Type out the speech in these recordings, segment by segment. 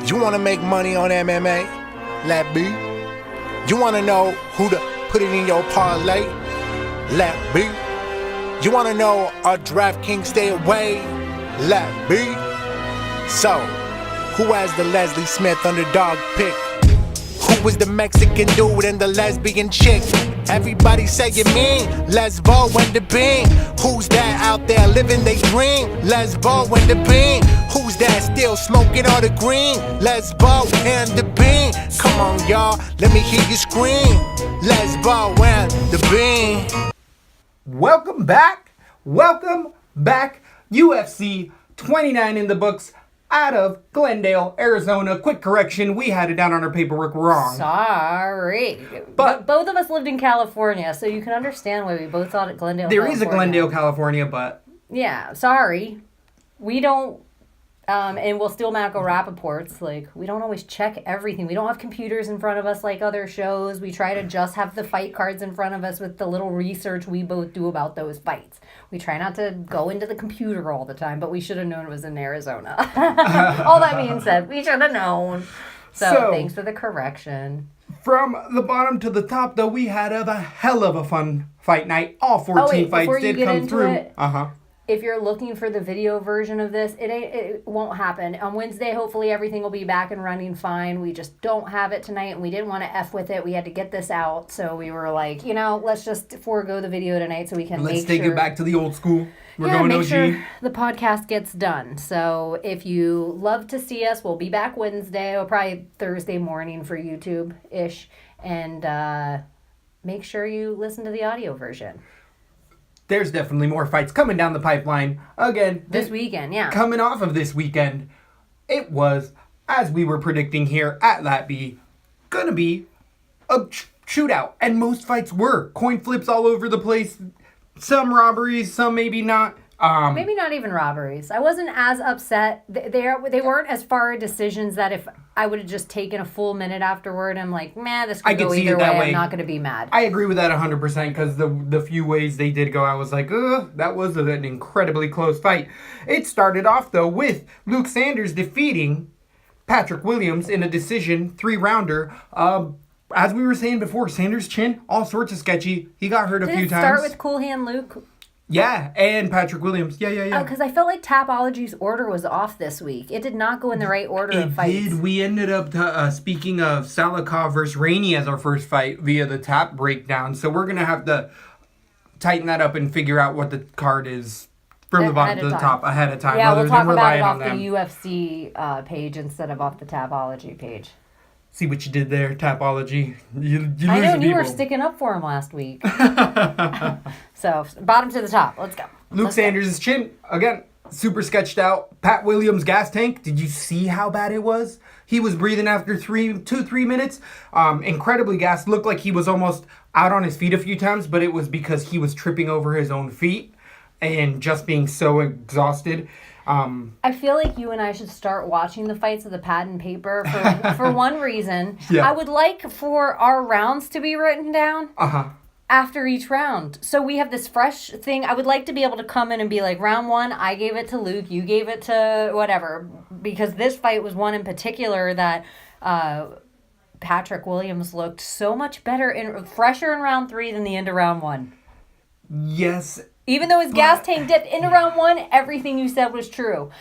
You want to make money on MMA? Latb. You want to know who to put it in your parlay? Latb. You want to know our DraftKings stay away? Latb. So, who has the Leslie Smith underdog pick? Who was the Mexican dude and the lesbian chick? Everybody say you mean Lesbo and the Bean. Who's that out there living they dream? Lesbo and the Bean. Who's that still smoking all the green? Lesbo and the Bean. Come on y'all, let me hear you scream. Lesbo and the Bean. Welcome back. UFC 29 in the books. Out of Glendale, Arizona. Quick correction, we had it down on our paperwork wrong. Sorry. But both of us lived in California, so you can understand why we both thought it Glendale, There California. is a Glendale, California, but... Yeah, sorry. We don't, and we'll steal Mako Rappaport's, we don't always check everything. We don't have computers in front of us like other shows. We try to just have the fight cards in front of us with the little research we both do about those fights. We try not to go into the computer all the time, but we should have known it was in Arizona. All that being said, we should have known. So thanks for the correction. From the bottom to the top, though, we had a hell of a fun fight night. All 14 fights did come through. If you're looking for the video version of this, it won't happen. On Wednesday, hopefully everything will be back and running fine. We just don't have it tonight, and we didn't want to F with it. We had to get this out, so we were like, let's just forego the video tonight so we can Let's take it back to the old school. We're going make OG. sure the podcast gets done. So if you love to see us, we'll be back Wednesday, or probably Thursday morning for YouTube-ish, and make sure you listen to the audio version. There's definitely more fights coming down the pipeline. Again, this weekend, yeah. Coming off of this weekend, it was, as we were predicting here at Latb, gonna be a shootout. And most fights were. Coin flips all over the place. Some robberies, some maybe not. Maybe not even robberies. I wasn't as upset. They weren't as far decisions that if I would have just taken a full minute afterward, I'm like, man, this could go either way. I'm not going to be mad. I agree with that 100% because the few ways they did go, I was like, that was an incredibly close fight. It started off, though, with Luke Sanders defeating Patrick Williams in a decision 3-rounder. As we were saying before, Sanders' chin, all sorts of sketchy. He got hurt a few times. Did it start with Cool Hand Luke? Yeah, and Patrick Williams. Yeah. Oh, because I felt like Tapology's order was off this week. It did not go in the right order of fights. It did. We ended up, speaking of Salikov versus Rainey as our first fight via the tap breakdown. So we're going to have to tighten that up and figure out what the card is from the bottom to the top ahead of time. Yeah, we'll talk about it off the UFC page instead of off the Tapology page. See what you did there, Tapology. You I know, you were sticking up for him last week. So, bottom to the top. Let's go. Luke Sanders' chin, again, super sketched out. Pat Williams' gas tank. Did you see how bad it was? He was breathing after 3 minutes. Incredibly gassed. Looked like he was almost out on his feet a few times, but it was because he was tripping over his own feet and just being so exhausted. I feel like you and I should start watching the fights of the pad and paper for one reason. Yeah. I would like for our rounds to be written down after each round. So we have this fresh thing. I would like to be able to come in and be like, round 1, I gave it to Luke, you gave it to whatever. Because this fight was one in particular that Patrick Williams looked so much better and fresher in round 3 than the end of round 1. Yes. Even though his gas tank dipped into round 1, everything you said was true.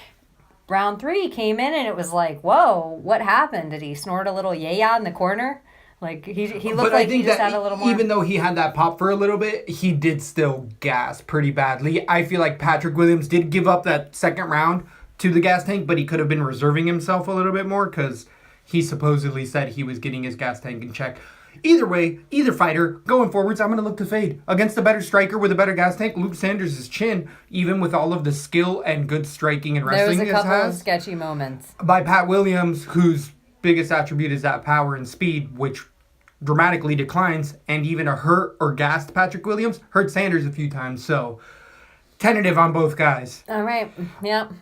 Round 3 came in and it was like, whoa, what happened? Did he snort a little yaya in the corner? Like, he looked like he just had a little more. Even though he had that pop for a little bit, he did still gas pretty badly. I feel like Patrick Williams did give up that second round to the gas tank, but he could have been reserving himself a little bit more because he supposedly said he was getting his gas tank in check. Either way, either fighter, going forwards, I'm going to look to fade. Against a better striker with a better gas tank, Luke Sanders' chin, even with all of the skill and good striking and wrestling there was a couple of sketchy moments. By Pat Williams, whose biggest attribute is that power and speed, which dramatically declines, and even a hurt or gassed Patrick Williams hurt Sanders a few times. So, tentative on both guys. All right, yep.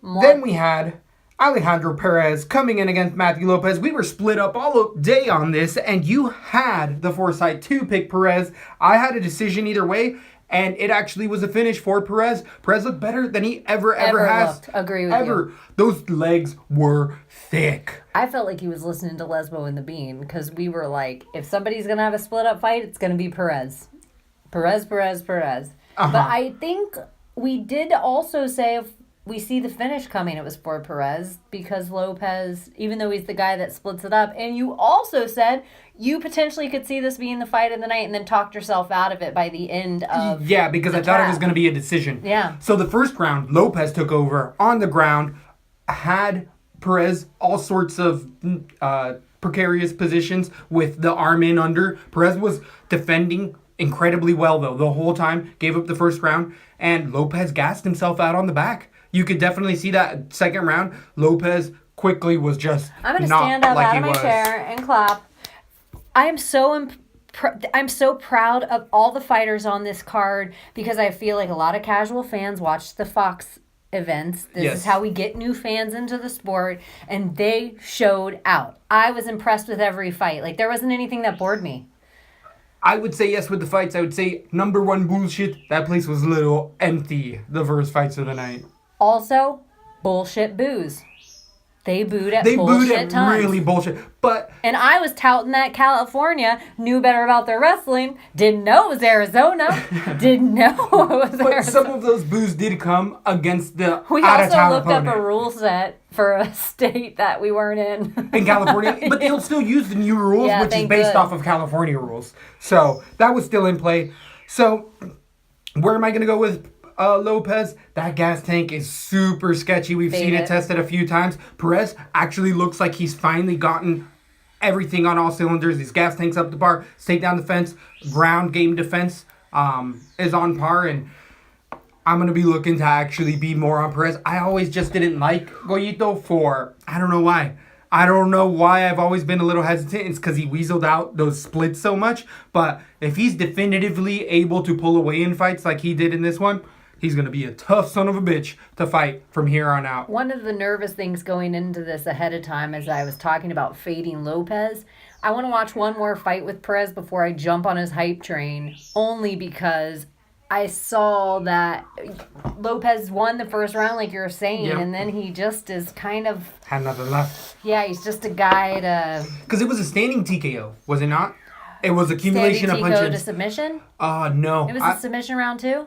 Then we had Alejandro Perez coming in against Matthew Lopez. We were split up all day on this, and you had the foresight to pick Perez. I had a decision either way, and it actually was a finish for Perez. Perez looked better than he ever has. Agree with you. Those legs were thick. I felt like he was listening to Lesbo and the Bean, because we were like, if somebody's going to have a split-up fight, it's going to be Perez. Perez. Uh-huh. But I think we did also say if we see the finish coming, it was for Perez, because Lopez, even though he's the guy that splits it up, and you also said you potentially could see this being the fight of the night and then talked yourself out of it by the end of Yeah, because I thought it was going to be a decision. Yeah. So the first round, Lopez took over on the ground, had Perez all sorts of precarious positions with the arm in under. Perez was defending incredibly well, though, the whole time, gave up the first round, and Lopez gassed himself out on the back. You could definitely see that second round, Lopez quickly was just I'm going to not stand up like out he of my was. chair and clap. I am so I'm so proud of all the fighters on this card, because I feel like a lot of casual fans watch the Fox events. This Yes. is how we get new fans into the sport, and they showed out. I was impressed with every fight. Like, there wasn't anything that bored me. I would say yes with the fights. I would say number one bullshit. That place was a little empty the first fights of the night. Also, bullshit boos. They booed at They bullshit booed at times. really bullshit. But And I was touting that California knew better about their wrestling. Didn't know it was Arizona. Didn't know it was but Arizona. some of those boos did come against the We out-of-town also looked opponent up a rule set for a state that we weren't in. in California. But they'll still use the new rules, Yeah, which is thank based good. off of California rules. So that was still in play. So where am I going to go with Lopez? That gas tank is super sketchy. We've seen it tested a few times. Perez actually looks like he's finally gotten everything on all cylinders. His gas tank's up to par. Take down the fence. Ground game defense is on par. And I'm going to be looking to actually be more on Perez. I always just didn't like Goyito for, I don't know why. I don't know why I've always been a little hesitant. It's because he weaseled out those splits so much. But if he's definitively able to pull away in fights like he did in this one, he's going to be a tough son of a bitch to fight from here on out. One of the nervous things going into this ahead of time, as I was talking about fading Lopez, I want to watch one more fight with Perez before I jump on his hype train, only because I saw that Lopez won the first round, like you were saying, Yep. and then he just is kind of, Had nothing left. yeah, he's just a guy to Because it was a standing TKO, was it not? It was accumulation of Tico to punches. submission. No. It was a submission round too?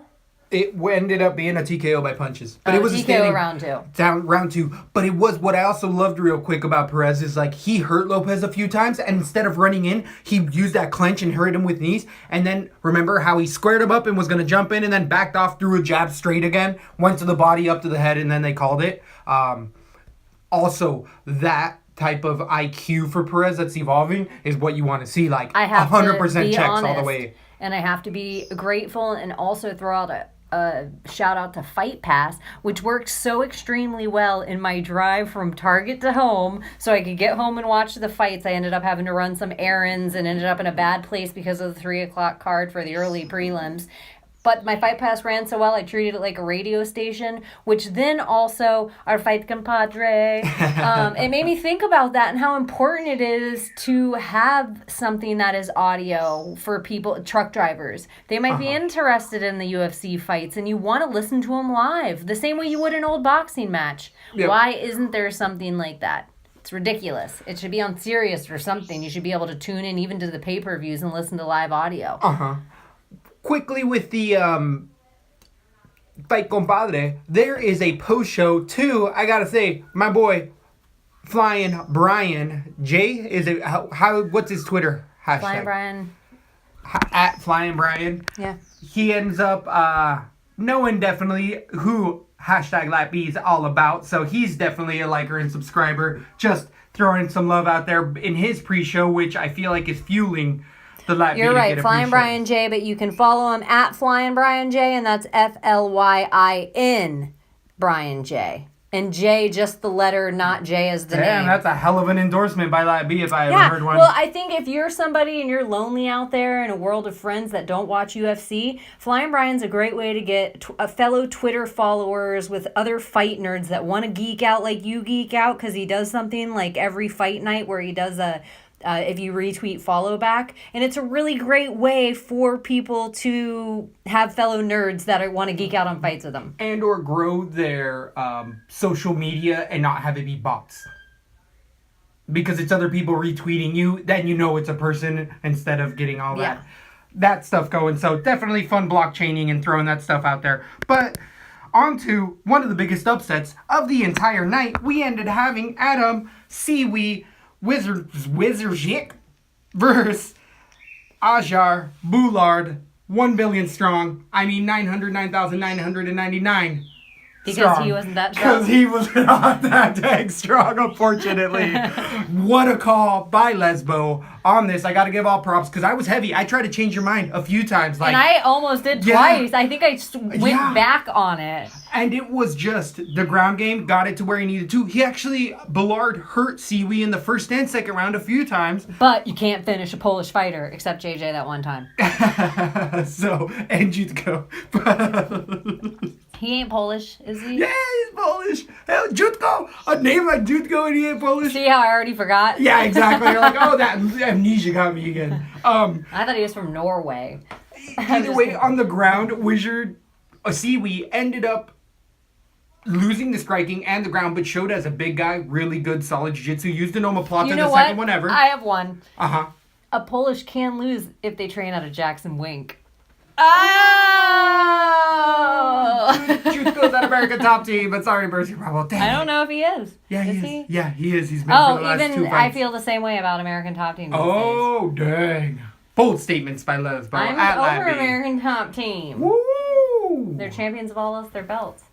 It ended up being a TKO by punches. But it was a TKO standing round two. round two. But it was what I also loved real quick about Perez is like he hurt Lopez a few times, and instead of running in, he used that clench and hurt him with knees. And then remember how he squared him up and was going to jump in and then backed off, threw a jab straight again, went to the body, up to the head, and then they called it. Also, that type of IQ for Perez that's evolving is what you want to see. Like I have 100% to be checks honest, all the way. and I have to be grateful and also throw out a shout out to Fight Pass, which worked so extremely well in my drive from Target to home so I could get home and watch the fights. I ended up having to run some errands and ended up in a bad place because of the 3 o'clock card for the early prelims. But my Fight Pass ran so well, I treated it like a radio station, which then also, our fight compadre, it made me think about that and how important it is to have something that is audio for people, truck drivers. They might be interested in the UFC fights and you want to listen to them live, the same way you would an old boxing match. Yep. Why isn't there something like that? It's ridiculous. It should be on Sirius or something. You should be able to tune in even to the pay-per-views and listen to live audio. Quickly with the Fight Compadre, there is a post show too. I gotta say, my boy, Flying Brian J, is it how what's his Twitter hashtag? Flying Brian. At Flying Brian. Yeah. He ends up knowing definitely who hashtag Latb is all about. So he's definitely a liker and subscriber. Just throwing some love out there in his pre-show, which I feel like is fueling the Latb. You're right, Flying Brian J, but you can follow him at Flying Brian J, and that's FLYIN Brian J. And J, just the letter, not J as the name. Damn, that's a hell of an endorsement by Latb if I ever heard one. Well, I think if you're somebody and you're lonely out there in a world of friends that don't watch UFC, Flying Brian's a great way to get fellow Twitter followers with other fight nerds that want to geek out like you geek out, because he does something like every fight night where he does a if you retweet follow back. And it's a really great way for people to have fellow nerds that want to geek out on fights with them. And or grow their social media and not have it be bots. Because it's other people retweeting you, then you know it's a person instead of getting all that stuff going. So definitely fun blockchaining and throwing that stuff out there. But on to one of the biggest upsets of the entire night. We ended having Adam Siwi Wizardzik versus Ajar Boulard, 1 billion strong. I mean 909,999. Because he wasn't that strong. Because he was not that dang strong, unfortunately. What a call by Lesbo on this. I got to give all props because I was heavy. I tried to change your mind a few times. And I almost did twice. I think I went back on it. And it was just the ground game got it to where he needed to. He actually, Boulard hurt Siwi in the first and second round a few times. But you can't finish a Polish fighter except JJ that one time. So, and Jutko. He ain't Polish, is he? Yeah, he's Polish. Hell, Jutko. A name like Jutko and he ain't Polish. See how I already forgot? Yeah, exactly. You're like, oh, that amnesia got me again. I thought he was from Norway. Either way, on the ground, Wizard Siwi ended up losing the striking and the ground, but showed as a big guy, really good, solid jiu-jitsu. Used an omoplata the second one ever. I have one. Uh-huh. A Polish can lose if they train out of Jackson Wink. Oh! Jutko's that American top team, but sorry, Mercy Bravo. I don't know if he is. Yeah, is he he? is. Yeah, he is. He's been for the last two fights. I feel the same way about American top team these days. Oh, dang. Bold statements by Lesbo. I'm at over Latb. American top team. Woo! They're champions of all of their belts.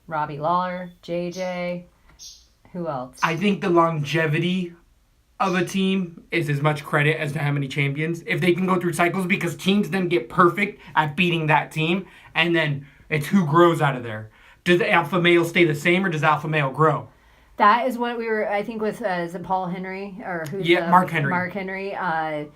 Robbie Lawler, JJ, who else? I think the longevity of a team is as much credit as to how many champions. If they can go through cycles, because teams then get perfect at beating that team, and then it's who grows out of there. Does the alpha male stay the same, or does alpha male grow? That is what we were, I think, with, is it Paul Henry? Or who's Mark Henry. Mark Henry. I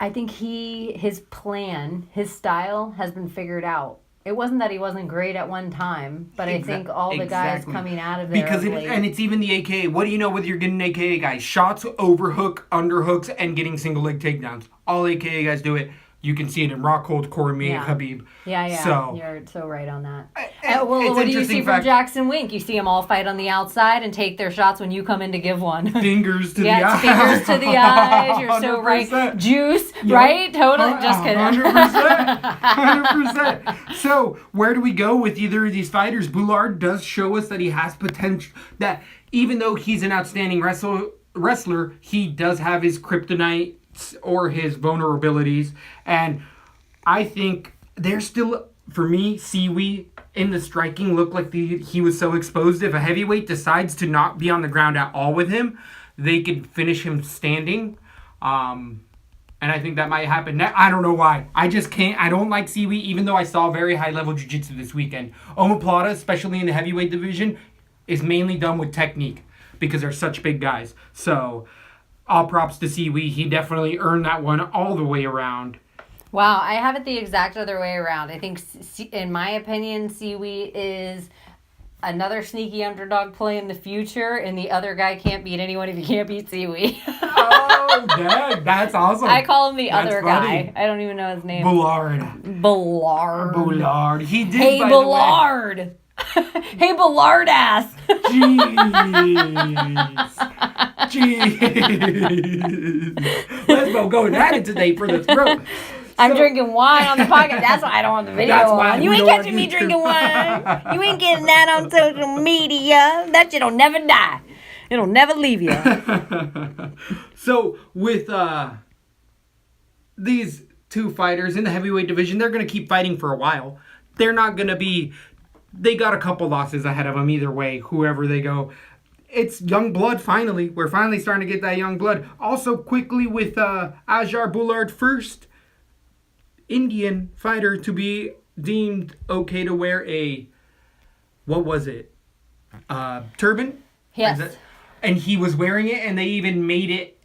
think his plan, his style has been figured out. It wasn't that he wasn't great at one time, but I think all the guys coming out of there. Because it's even the AKA. What do you know whether you're getting AKA guys? Shots, overhook, underhooks, and getting single leg takedowns. All AKA guys do it. You can see it in Rockhold, Cormier, Khabib. Yeah. So, you're so right on that. Well, what do you see from Jackson Wink? You see them all fight on the outside and take their shots when you come in to give one. Fingers to the eyes. Fingers to the eyes. You're so 100%. Right. Juice, right? Totally. Just kidding. 100%. 100%. So, where do we go with either of these fighters? Boulard does show us that he has potential. That even though he's an outstanding wrestler, he does have his kryptonite or his vulnerabilities, and I think there's still, for me, Siwi in the striking looked like he was so exposed. If a heavyweight decides to not be on the ground at all with him, they could finish him standing, and I think that might happen. I don't know why. I just can't. I don't like Siwi, even though I saw very high level jiu-jitsu this weekend. Omoplata, especially in the heavyweight division, is mainly done with technique because they're such big guys. So all props to Siwi. He definitely earned that one all the way around. Wow, I have it the exact other way around. I think, in my opinion, Siwi is another sneaky underdog play in the future, and the other guy can't beat anyone if he can't beat Siwi. Oh, dang, that's awesome. I call him the that's other funny. guy. I don't even know his name. Boulard. He did. Hey, Boulard. Hey, Boulard ass. Jeez. Lesbo going at it today for the throat. I'm drinking wine on the podcast. That's why I don't want the video on. You ain't catching me drinking wine. You ain't getting that on social media. That shit'll never die. It'll never leave you. So with these two fighters in the heavyweight division, they're going to keep fighting for a while. They're not going to be... They got a couple losses ahead of them either way, whoever they go. It's young blood, finally. We're finally starting to get that young blood. Also, quickly with Ajar Boulard, first Indian fighter to be deemed okay to wear a... What was it? Turban? Yes. And he was wearing it, and they even made it,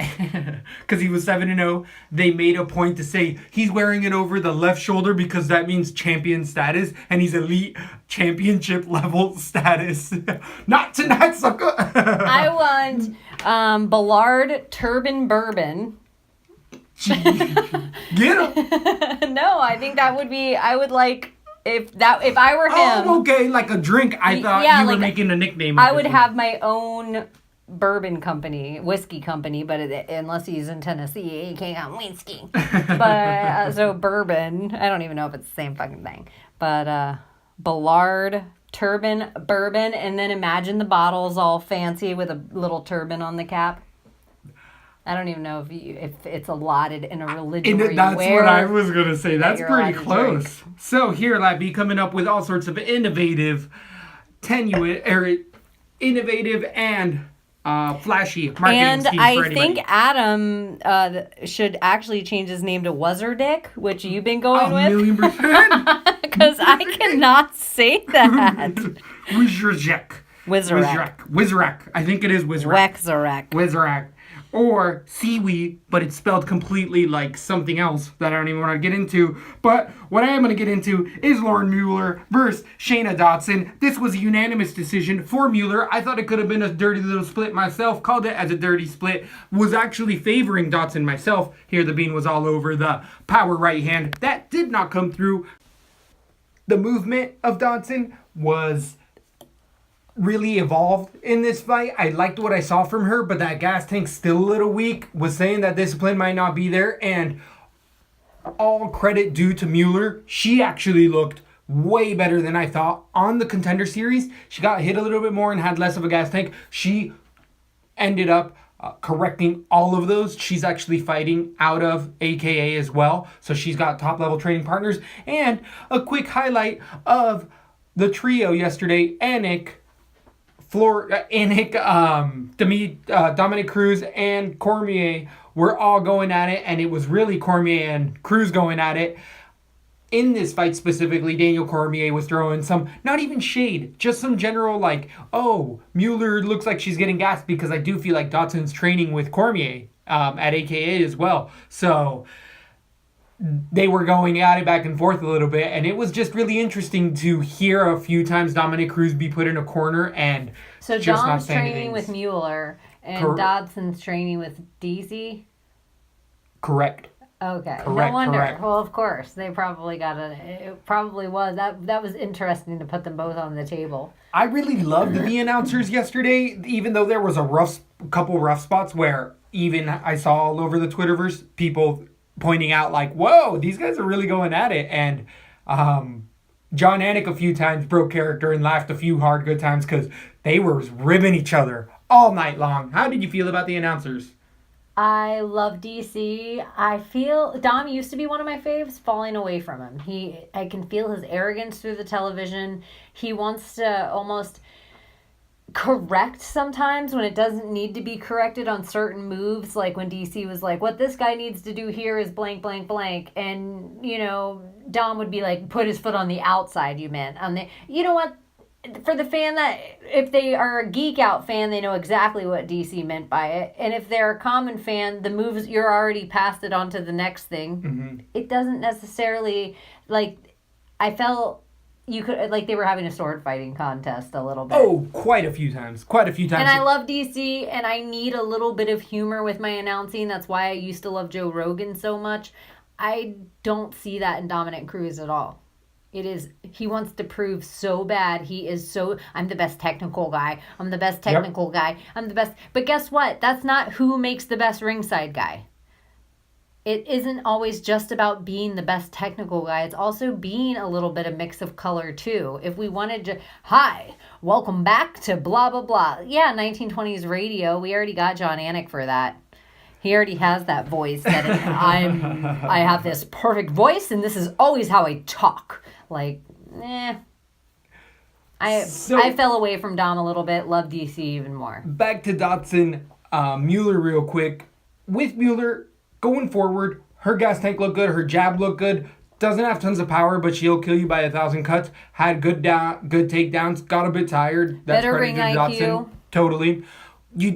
because he was 7-0, they made a point to say he's wearing it over the left shoulder because that means champion status, and he's elite championship level status. Not tonight, sucker! Ballard Turban Bourbon. Get him. No, I think that would be. I would like if I were him. Oh, okay, like a drink. I thought you were making a nickname. I would have my own bourbon company, whiskey company, but unless he's in Tennessee, he can't have whiskey. But so bourbon. I don't even know if it's the same fucking thing. But Ballard Turban Bourbon, and then imagine the bottles all fancy with a little turban on the cap. I don't even know if it's allotted in a religion where you that's wear. What I was gonna say. That's pretty close. Drink. So here, Latb coming up with all sorts of innovative and flashy marketing And schemes I for anybody. think Adam should actually change his name to Wuzzerdick, which you've been going with. 1,000,000%. Because I cannot say that. Wizrak. I think it is Wizrak. Wizrak. Or seaweed, but it's spelled completely like something else that I don't even want to get into. But what I am going to get into is Lauren Mueller versus Shayna Dotson. This was a unanimous decision for Mueller. I thought it could have been a dirty little split myself. Called it as a dirty split. Was actually favoring Dotson myself. Here the bean was all over the power right hand. That did not come through. The movement of Dotson was really evolved in this fight. I liked what I saw from her, but that gas tank's still a little weak. Was saying that discipline might not be there, and all credit due to Mueller. She actually looked way better than I thought on the Contender Series. She got hit a little bit more and had less of a gas tank. She ended up correcting all of those. She's actually fighting out of AKA as well, so she's got top level training partners. And a quick highlight of the trio yesterday: Dominic Cruz and Cormier were all going at it, and it was really Cormier and Cruz going at it. In this fight specifically, Daniel Cormier was throwing some, not even shade, just some general like, oh, Mueller looks like she's getting gassed, because I do feel like Dotson's training with Cormier at AKA as well. So they were going at it back and forth a little bit, and it was just really interesting to hear a few times Dominic Cruz be put in a corner and so just Dom's not saying training anything. with Mueller and Dodson's training with DC. Correct. Okay. Correct, No wonder. correct. Well, of course they probably got it probably was that was interesting to put them both on the table. I really loved the announcers yesterday, even though there was a couple rough spots where even I saw all over the Twitterverse people pointing out like, whoa, these guys are really going at it. And John Anik a few times broke character and laughed a few hard good times because they were ribbing each other all night long. How did you feel about the announcers? I love DC. I feel Dom used to be one of my faves, falling away from him. I can feel his arrogance through the television. He wants to almost correct sometimes when it doesn't need to be corrected on certain moves, like when DC was like, what this guy needs to do here is blank blank blank, and Dom would be like, put his foot on the outside, you meant on the, you know what, for the fan, that if they are a geek out fan, they know exactly what DC meant by it, and if they're a common fan, the moves, you're already past it on to the next thing. Mm-hmm. It doesn't necessarily, like, I felt you could, like, they were having a sword fighting contest a little bit. Oh, quite a few times. And I love DC, and I need a little bit of humor with my announcing. That's why I used to love Joe Rogan so much. I don't see that in Dominic Cruz at all. He wants to prove so bad. I'm the best technical guy. I'm the best technical guy. I'm the best. But guess what? That's not who makes the best ringside guy. It isn't always just about being the best technical guy. It's also being a little bit of mix of color, too. If we wanted to, hi, welcome back to blah, blah, blah. Yeah, 1920s radio. We already got John Anik for that. He already has that voice. I have this perfect voice, and this is always how I talk. Like, I fell away from Dom a little bit. Love DC even more. Back to Dotson, Mueller real quick. With Mueller, going forward, her gas tank looked good, her jab looked good. Doesn't have tons of power, but she'll kill you by 1,000 cuts. Had good takedowns, got a bit tired. That's better ring IQ. Dotson. Totally.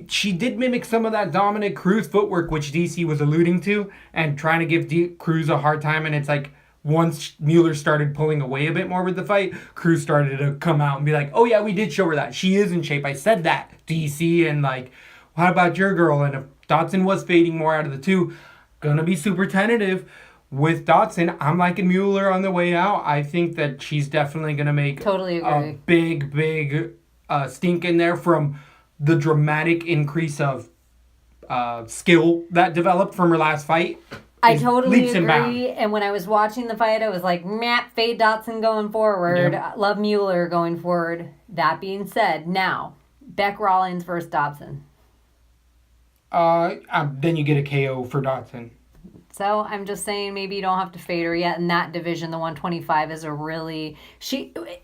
She did mimic some of that Dominic Cruz footwork, which DC was alluding to, and trying to give Cruz a hard time, and it's like, once Mueller started pulling away a bit more with the fight, Cruz started to come out and be like, oh yeah, we did show her that. She is in shape. I said that, DC, and like, How about your girl? And if Dotson was fading more out of the two, gonna be super tentative with Dotson. I'm liking Mueller on the way out. I think that she's definitely gonna make Totally agree. a big stink in there from the dramatic increase of skill that developed from her last fight. I totally leaps and bounds. agree. And when I was watching the fight, I was like, fade Dotson going forward. Yep. Love Mueller going forward. That being said, now, Beck Rawlings versus Dobson. Then you get a KO for Dotson. So I'm just saying maybe you don't have to fade her yet in that division. The 125 is a really...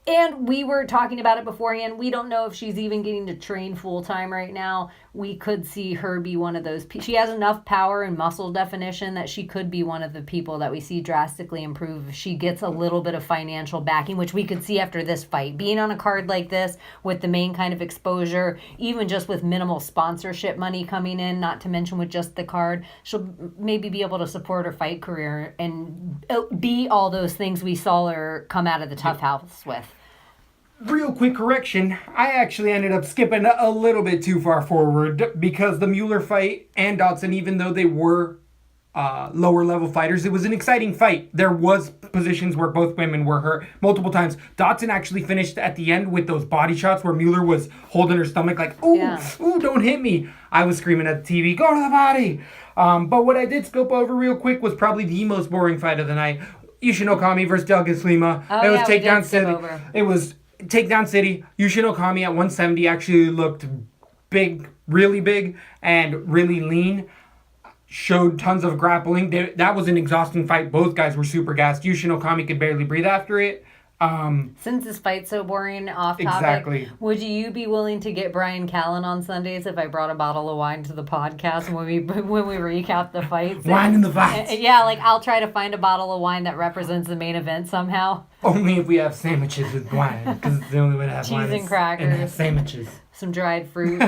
And we were talking about it beforehand. We don't know if she's even getting to train full-time right now. We could see her be one of those... She has enough power and muscle definition that she could be one of the people that we see drastically improve if she gets a little bit of financial backing, which we could see after this fight. Being on a card like this with the main kind of exposure, even just with minimal sponsorship money coming in, not to mention with just the card, she'll maybe be able to support her fight career and be all those things we saw her come out of the tough house with. Real quick correction, I actually ended up skipping a little bit too far forward because the Mueller fight and Dotson, even though they were lower level fighters, it was an exciting fight. There was positions where both women were hurt multiple times. Dotson actually finished at the end with those body shots where Mueller was holding her stomach like, ooh, don't hit me. I was screaming at the TV, go to the body. But what I did scope over real quick was probably the most boring fight of the night. Yushin Okami versus Douglas Lima. It was Takedown City. It was Takedown City. Yushin Okami at 170 actually looked big, really big, and really lean. Showed tons of grappling. That was an exhausting fight. Both guys were super gassed. Yushin Okami could barely breathe after it. Since this fight's so boring, off topic, exactly. Would you be willing to get Brian Callen on Sundays if I brought a bottle of wine to the podcast when we recap the fights? Wine in the fights. Yeah, like I'll try to find a bottle of wine that represents the main event somehow. Only if we have sandwiches with wine, because it's the only way to have Cheese wine. and crackers. And have sandwiches. Some dried fruit.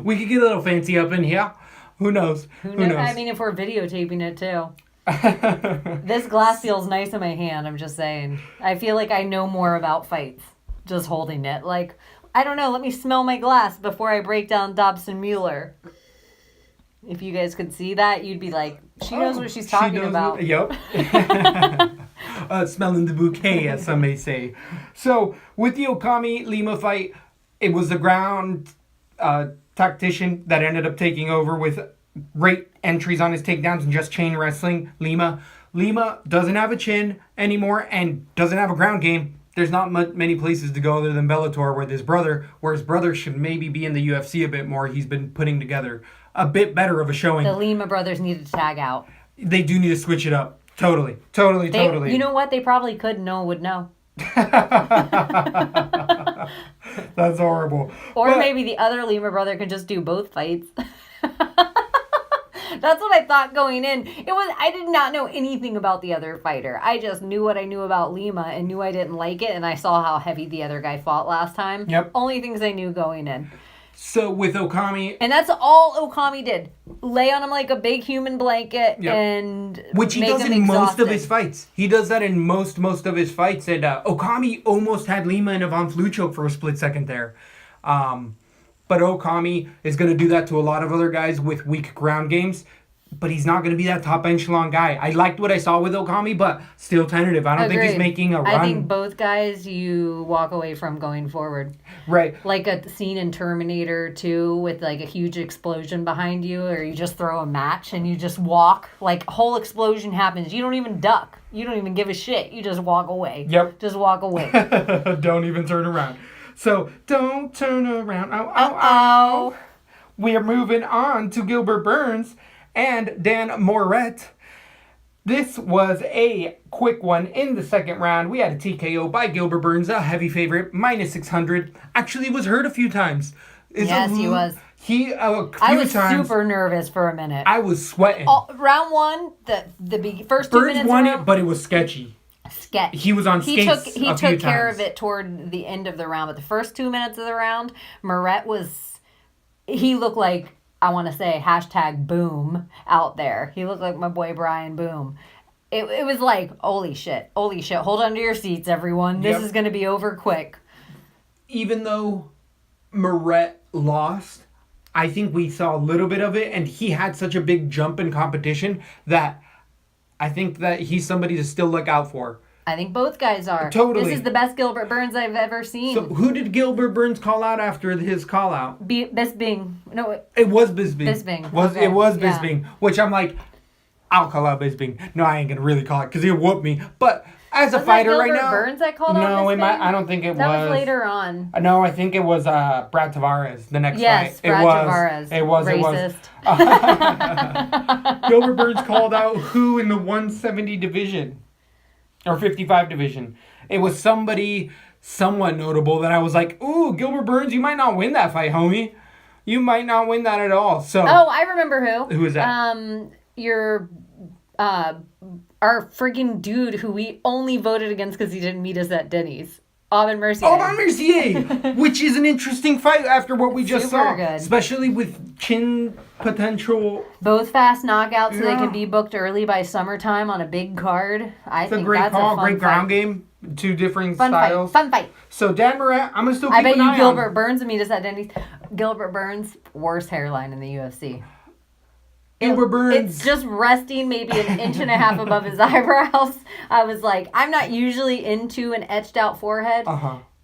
We could get a little fancy up in here. Who knows? Who knows? I mean, if we're videotaping it too. This glass feels nice in my hand, I'm just saying. I feel like I know more about fights just holding it. Like, I don't know, let me smell my glass before I break down Dobson Mueller. If you guys could see that, you'd be like, she knows what she's talking about. Yep. Smelling the bouquet, as some may say. So, with the Okami-Lima fight, it was the ground tactician that ended up taking over with great entries on his takedowns and just chain wrestling. Lima doesn't have a chin anymore and doesn't have a ground game. There's not many places to go other than Bellator where his brother should maybe be in the UFC a bit more. He's been putting together a bit better of a showing. The Lima brothers needed to tag out. They do need to switch it up. Totally. You know what? They probably could. No one would know. That's horrible. Or maybe the other Lima brother could just do both fights. That's what I thought going in. I did not know anything about the other fighter. I just knew what I knew about Lima and knew I didn't like it, and I saw how heavy the other guy fought last time. Yep. Only things I knew going in. So with Okami... And that's all Okami did. Lay on him like a big human blanket and which he make does him in most exhausted. of his fights. He does that in most of his fights. And Okami almost had Lima in a Von Flue choke for a split second there. But Okami is going to do that to a lot of other guys with weak ground games. But he's not going to be that top echelon guy. I liked what I saw with Okami, but still tentative. I don't think he's making a run. I think both guys you walk away from going forward. Right. Like a scene in Terminator 2 with like a huge explosion behind you, or you just throw a match and you just walk. Like a whole explosion happens. You don't even duck. You don't even give a shit. You just walk away. Yep. Just walk away. Don't even turn around. So, don't turn around. Ow, ow, ow. We are moving on to Gilbert Burns and Dan Moret. This was a quick one in the second round. We had a TKO by Gilbert Burns, a heavy favorite, minus 600. Actually was hurt a few times. Yes, he was. I was super nervous for a minute. I was sweating. Round one, the first 2 Burns minutes. won it, but it was sketchy. He was on skates He took care of it toward the end of the round, but the first 2 minutes of the round, Moret he looked like, I want to say, #boom out there. He looked like my boy Brian Boom. It was like, holy shit. Hold on to your seats, everyone. This is going to be over quick. Even though Moret lost, I think we saw a little bit of it, and he had such a big jump in competition that I think that he's somebody to still look out for. I think both guys are. Totally. This is the best Gilbert Burns I've ever seen. So who did Gilbert Burns call out after his call out? Bisping. No, it was Bisping. Bisping. It was Bisping, which I'm like, I'll call out Bisping. No, I ain't gonna really call it because he'll whoop me. But as a fighter right now, Burns that called out no, Bisping? I don't think it was. That was later on. No, I think it was Brad Tavares. The next yes, fight. Brad Tavares. It was. Racist. Gilbert Burns called out who in the 170 division or 55 division. It was somebody somewhat notable that I was like, ooh, Gilbert Burns, you might not win that fight, homie. You might not win that at all. So. Oh, I remember who. Who is that? Our freaking dude who we only voted against because he didn't meet us at Denny's. Aubin Mercier. Aubin Mercier, which is an interesting fight after what we just saw. Good. Especially with chin potential. Both fast knockouts so they can be booked early by summertime on a big card. I think Great that's call, a fun great ground fight. game. Two different Fun styles. Fun fight. So Dan Morat, I'm gonna still keep I bet an eye you Gilbert on. Burns will meet us at Denny's. Gilbert Burns, worst hairline in the UFC. Gilbert Burns. It's just resting maybe an inch and a half above his eyebrows. I was like, I'm not usually into an etched out forehead.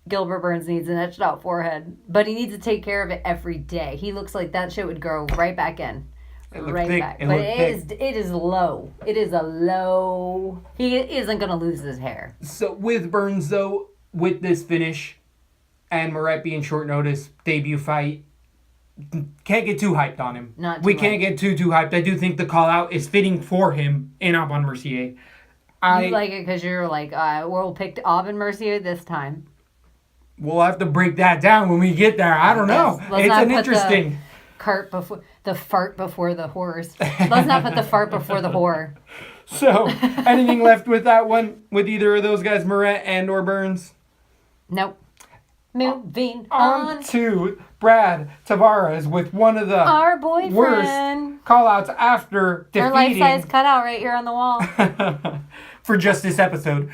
Gilbert Burns needs an etched out forehead, but he needs to take care of it every day. He looks like that shit would grow right back in. Right thick. back. But it is low. It is a low. He isn't going to lose his hair. So with Burns, though, with this finish and Moret being short notice, debut fight, can't get too hyped on him. We can't get too hyped. I do think the call out is fitting for him in Aubin Mercier. You like it because you're like, we'll pick Aubin Mercier this time. We'll have to break that down when we get there. I don't know. It's an interesting... The fart before the horse. Let's not put the fart before the whore. So, anything left with that one? With either of those guys, Moret and or Burns? Nope. Moving on to Brad Tavares with one of the our boyfriend worst call-outs after defeating... Our life-size cutout right here on the wall. For just this episode.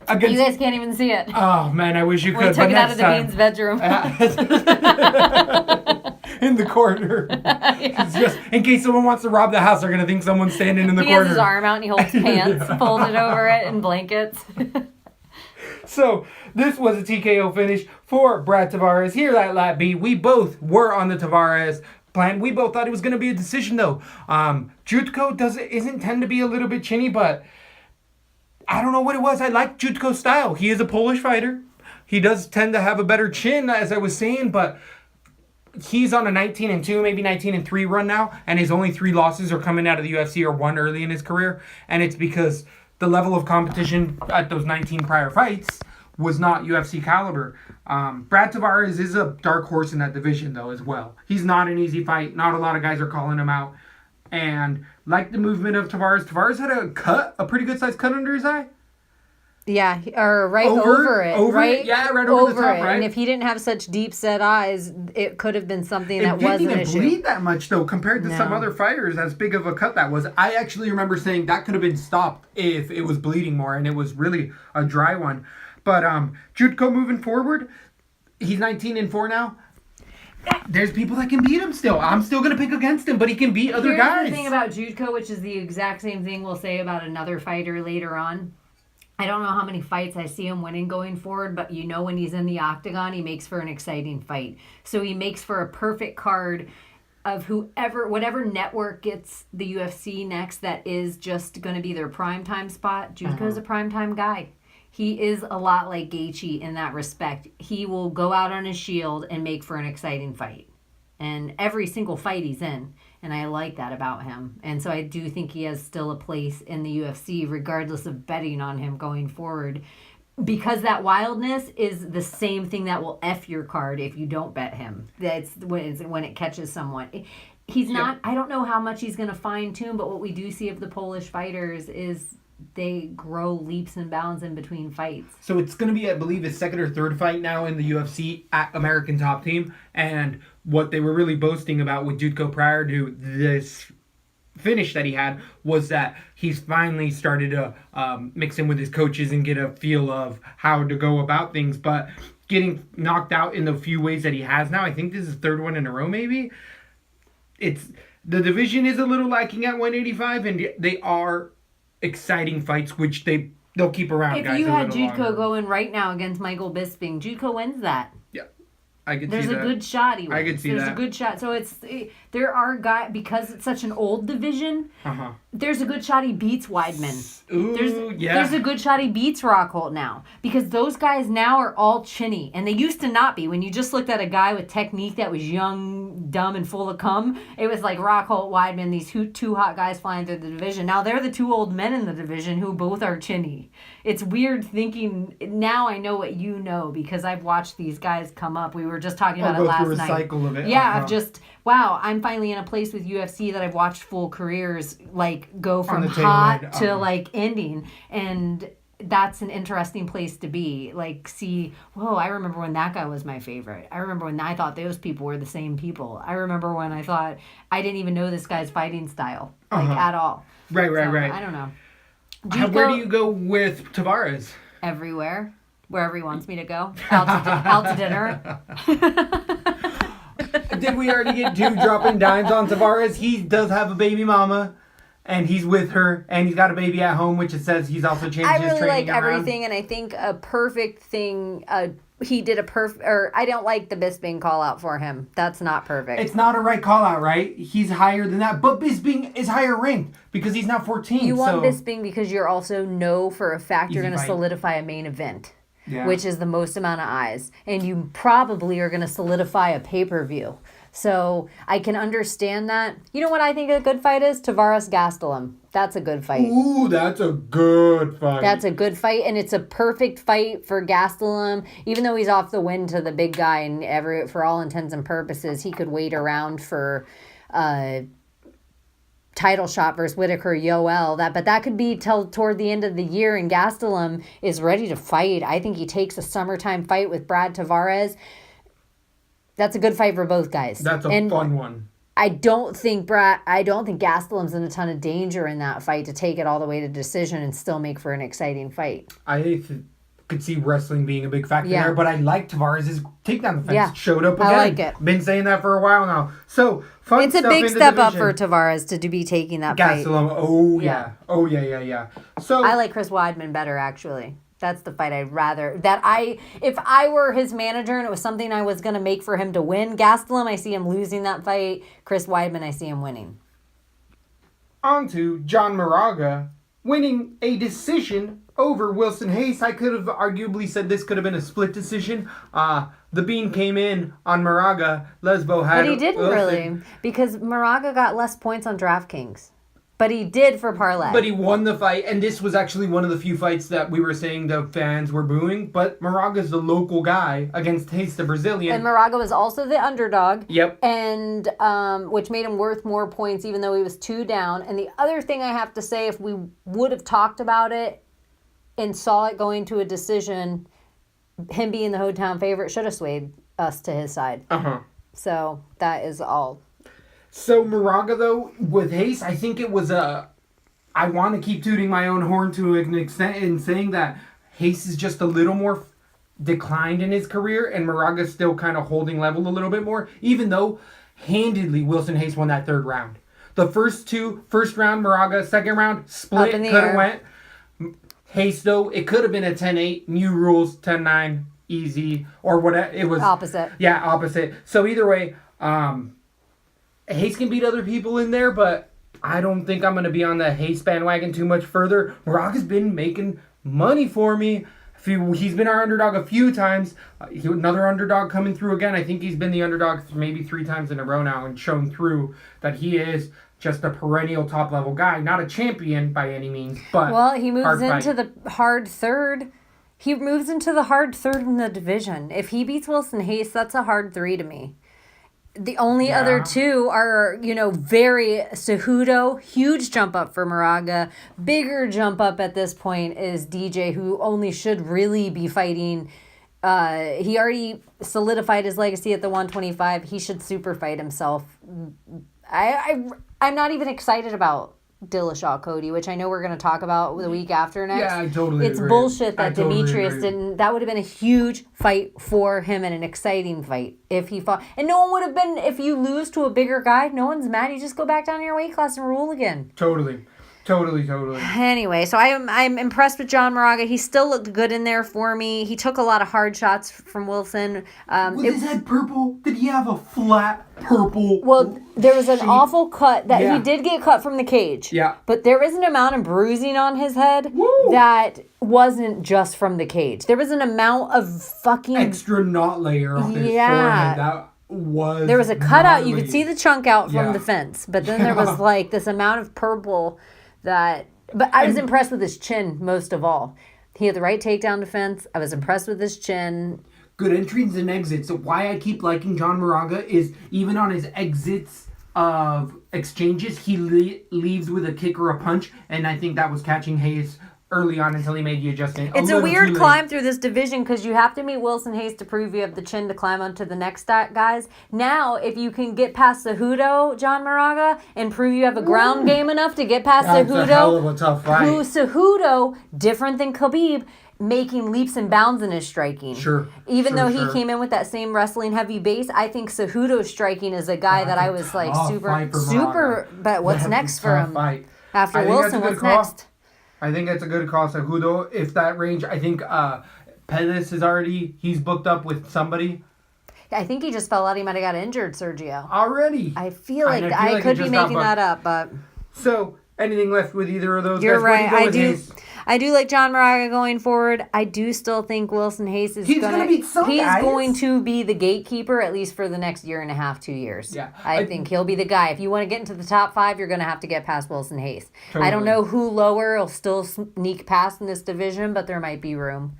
You guys can't even see it. Oh, man, I wish you could. We took it out of Devine's bedroom. In the corner. Yeah. Just in case someone wants to rob the house, they're going to think someone's standing in the corner. He has his arm out and he holds pants folded over it in blankets. So, this was a TKO finish for Brad Tavares here at Latb. We both were on the Tavares plan. We both thought it was going to be a decision, though. Jutko isn't tend to be a little bit chinny, but I don't know what it was. I like Jutko's style. He is a Polish fighter. He does tend to have a better chin, as I was saying, but he's on a 19-2, maybe 19-3 run now, and his only 3 losses are coming out of the UFC or one early in his career, and it's because the level of competition at those 19 prior fights was not UFC caliber. Brad Tavares is a dark horse in that division, though, as well. He's not an easy fight. Not a lot of guys are calling him out. And like the movement of Tavares, Tavares had a pretty good-sized cut under his eye. Yeah, or right over it. Right? Yeah, right over the top, it. right? And if he didn't have such deep-set eyes, it could have been something that was an issue. It didn't even bleed that much, though, compared to some other fighters, as big of a cut that was. I actually remember saying that could have been stopped if it was bleeding more, and it was really a dry one. But Jutko moving forward, he's 19-4 now. There's people that can beat him still. I'm still going to pick against him, but he can beat other guys. Here's the thing about Jutko, which is the exact same thing we'll say about another fighter later on. I don't know how many fights I see him winning going forward, but you know when he's in the octagon, he makes for an exciting fight. So he makes for a perfect card of whatever network gets the UFC next that is just going to be their primetime spot. Jutko's a primetime guy. He is a lot like Gaethje in that respect. He will go out on his shield and make for an exciting fight. And every single fight he's in. And I like that about him. And so I do think he has still a place in the UFC, regardless of betting on him going forward. Because that wildness is the same thing that will F your card if you don't bet him. That's when it catches someone. He's not, I don't know how much he's going to fine tune, but what we do see of the Polish fighters is they grow leaps and bounds in between fights. So it's going to be, I believe, his second or third fight now in the UFC at American Top Team. And what they were really boasting about with Jutko prior to this finish that he had was that he's finally started to mix in with his coaches and get a feel of how to go about things. But getting knocked out in the few ways that he has now, I think this is the third one in a row maybe, the division is a little lacking at 185, and they are exciting fights, which they'll keep around. If guys you a had little Jutko longer. going right now against Michael Bisping, Jutko wins that. Yeah, I could There's see a that. good shot. He wins. I could see There's that. a good shot. So there are guys, because it's such an old division. Uh-huh. There's a good shot he beats Weidman. Ooh, There's a good shot he beats Rockhold now, because those guys now are all chinny, and they used to not be. When you just looked at a guy with technique that was young, dumb, and full of cum, it was like Rockhold, Weidman, these two hot guys flying through the division. Now they're the two old men in the division who both are chinny. It's weird thinking. Now I know what you know, because I've watched these guys come up. We were just talking about it last through a night. cycle of it. Yeah, wow, I'm finally in a place with UFC that I've watched full careers like go from the tail hot end, to like ending, and that's an interesting place to be. Like, see, whoa, I remember when that guy was my favorite. I remember when I thought those people were the same people. I remember when I thought I didn't even know this guy's fighting style at all. Right. I don't know. Where do you go with Tavares? Everywhere. Wherever he wants me to go. Out to dinner. Did we already get two dropping dimes on Tavares? He does have a baby mama, and he's with her, and he's got a baby at home, which it says he's also changed his I really training like around. everything, and I think a perfect thing. He did I don't like the Bisping call out for him. That's not perfect. It's not a right call out, right? He's higher than that, but Bisping is higher ranked because he's not 14. You want Bisping because you're also know for a fact you're Easy going to fight. solidify a main event. Yeah. Which is the most amount of eyes. And you probably are going to solidify a pay-per-view. So I can understand that. You know what I think a good fight is? Tavares Gastelum. That's a good fight. Ooh, that's a good fight. That's a good fight, and it's a perfect fight for Gastelum. Even though he's off the win to the big guy, and for all intents and purposes, he could wait around for title shot versus Whitaker Yoel. But that could be till toward the end of the year, and Gastelum is ready to fight. I think he takes a summertime fight with Brad Tavares. That's a good fight for both guys. That's a fun one. I don't think Gastelum's in a ton of danger in that fight to take it all the way to decision and still make for an exciting fight. I could see wrestling being a big factor there, but I like Tavares' takedown defense. Yeah. Showed up again. I like it. Been saying that for a while now. So, fun It's a stuff big in the step up division. for Tavares to be taking that fight. Gastelum, oh yeah. Oh yeah. So I like Chris Weidman better, actually. That's the fight I'd rather. If I were his manager and it was something I was going to make for him to win, Gastelum, I see him losing that fight. Chris Weidman, I see him winning. on to John Moraga winning a decision over Wilson Hayes. I could have arguably said this could have been a split decision. The bean came in on Moraga. Lesbo had... But he didn't really, because Moraga got less points on DraftKings. But he did for parlay. But he won the fight, and this was actually one of the few fights that we were saying the fans were booing. But Moraga's the local guy against Hayes, the Brazilian. And Moraga was also the underdog. Yep. And which made him worth more points, even though he was 2 down. And the other thing I have to say, if we would have talked about it and saw it going to a decision, him being the hometown favorite should have swayed us to his side. Uh-huh. So that is all. So Moraga, though, with Hayes, I think it was a... I want to keep tooting my own horn to an extent in saying that Hayes is just a little more declined in his career, and Moraga's still kind of holding level a little bit more, even though handedly Wilson Hayes won that 3rd round. The first round, Moraga, 2nd round, split, could have went. Hayes, though, it could have been a 10-8, new rules, 10-9, easy, or whatever. It was... Opposite. Yeah, opposite. So either way, Hayes can beat other people in there, but I don't think I'm going to be on the Hayes bandwagon too much further. Moraga's been making money for me. He's been our underdog a few times. Another underdog coming through again. I think he's been the underdog maybe 3 times in a row now and shown through that he is just a perennial top-level guy. Not a champion by any means, but well, he moves into fight. the hard 3rd. He moves into the hard 3rd in the division. If he beats Wilson Hayes, that's a hard 3 to me. The only other 2 are, very Cejudo, huge jump up for Moraga. Bigger jump up at this point is DJ, who only should really be fighting. He already solidified his legacy at the 125. He should super fight himself. I'm not even excited about Dillashaw Cody, which I know we're going to talk about the week after next. Yeah, I totally It's agree. bullshit that totally Demetrius agree. didn't. That would have been a huge fight for him and an exciting fight if he fought. And no one would have been, if you lose to a bigger guy, no one's mad. You just go back down to your weight class and rule again. Totally. Anyway, so I'm impressed with John Moraga. He still looked good in there for me. He took a lot of hard shots from Wilson. Was his head purple? Did he have a flat purple? Well, there was an shape? awful cut that Yeah. he did get cut from the cage. Yeah. But there was an amount of bruising on his head that wasn't just from the cage. There was an amount of fucking Extra knot layer on his Yeah. forehead. That was There was a cutout. You gnarly. could see the chunk out from Yeah. the fence. But then there was like this amount of purple that... But I was impressed with his chin most of all. He had the right takedown defense. I was impressed with his chin. Good entries and exits. Why I keep liking John Moraga is even on his exits of exchanges, he leaves with a kick or a punch, and I think that was catching Hayes early on until he made the adjustment. It's a little weird too late. climb through this division because you have to meet Wilson Hayes to prove you have the chin to climb onto the next guys. Now, if you can get past Cejudo, John Moraga, and prove you have a ground game enough to get past That's Cejudo, a hell of a tough fight. who Cejudo, different than Khabib, making leaps and bounds in his striking. Sure. Even Sure, though he sure. came in with that same wrestling heavy base, I think Cejudo's striking is a guy that I was like Tough super. fight for Moraga. But what's That's a next for tough him? fight. After I think that's a Wilson, good what's call. next? I think that's a good call, Cejudo. If that range, I think Pettis is already, he's booked up with somebody I think he just felt out he might have got injured, Sergio. already. I feel like feel I like could he be just got making that up, but So, anything left with either of those you're guys? Where right. do you go I with do. Hayes? I do like John Moraga going forward. I do still think Wilson Hayes is He's gonna beat some He's guys. going to be the gatekeeper at least for the next year and a half, 2 years. Yeah. I think he'll be the guy. If you want to get into the top 5, you're going to have to get past Wilson Hayes. I don't Totally. know who lower will still sneak past in this division, but there might be room.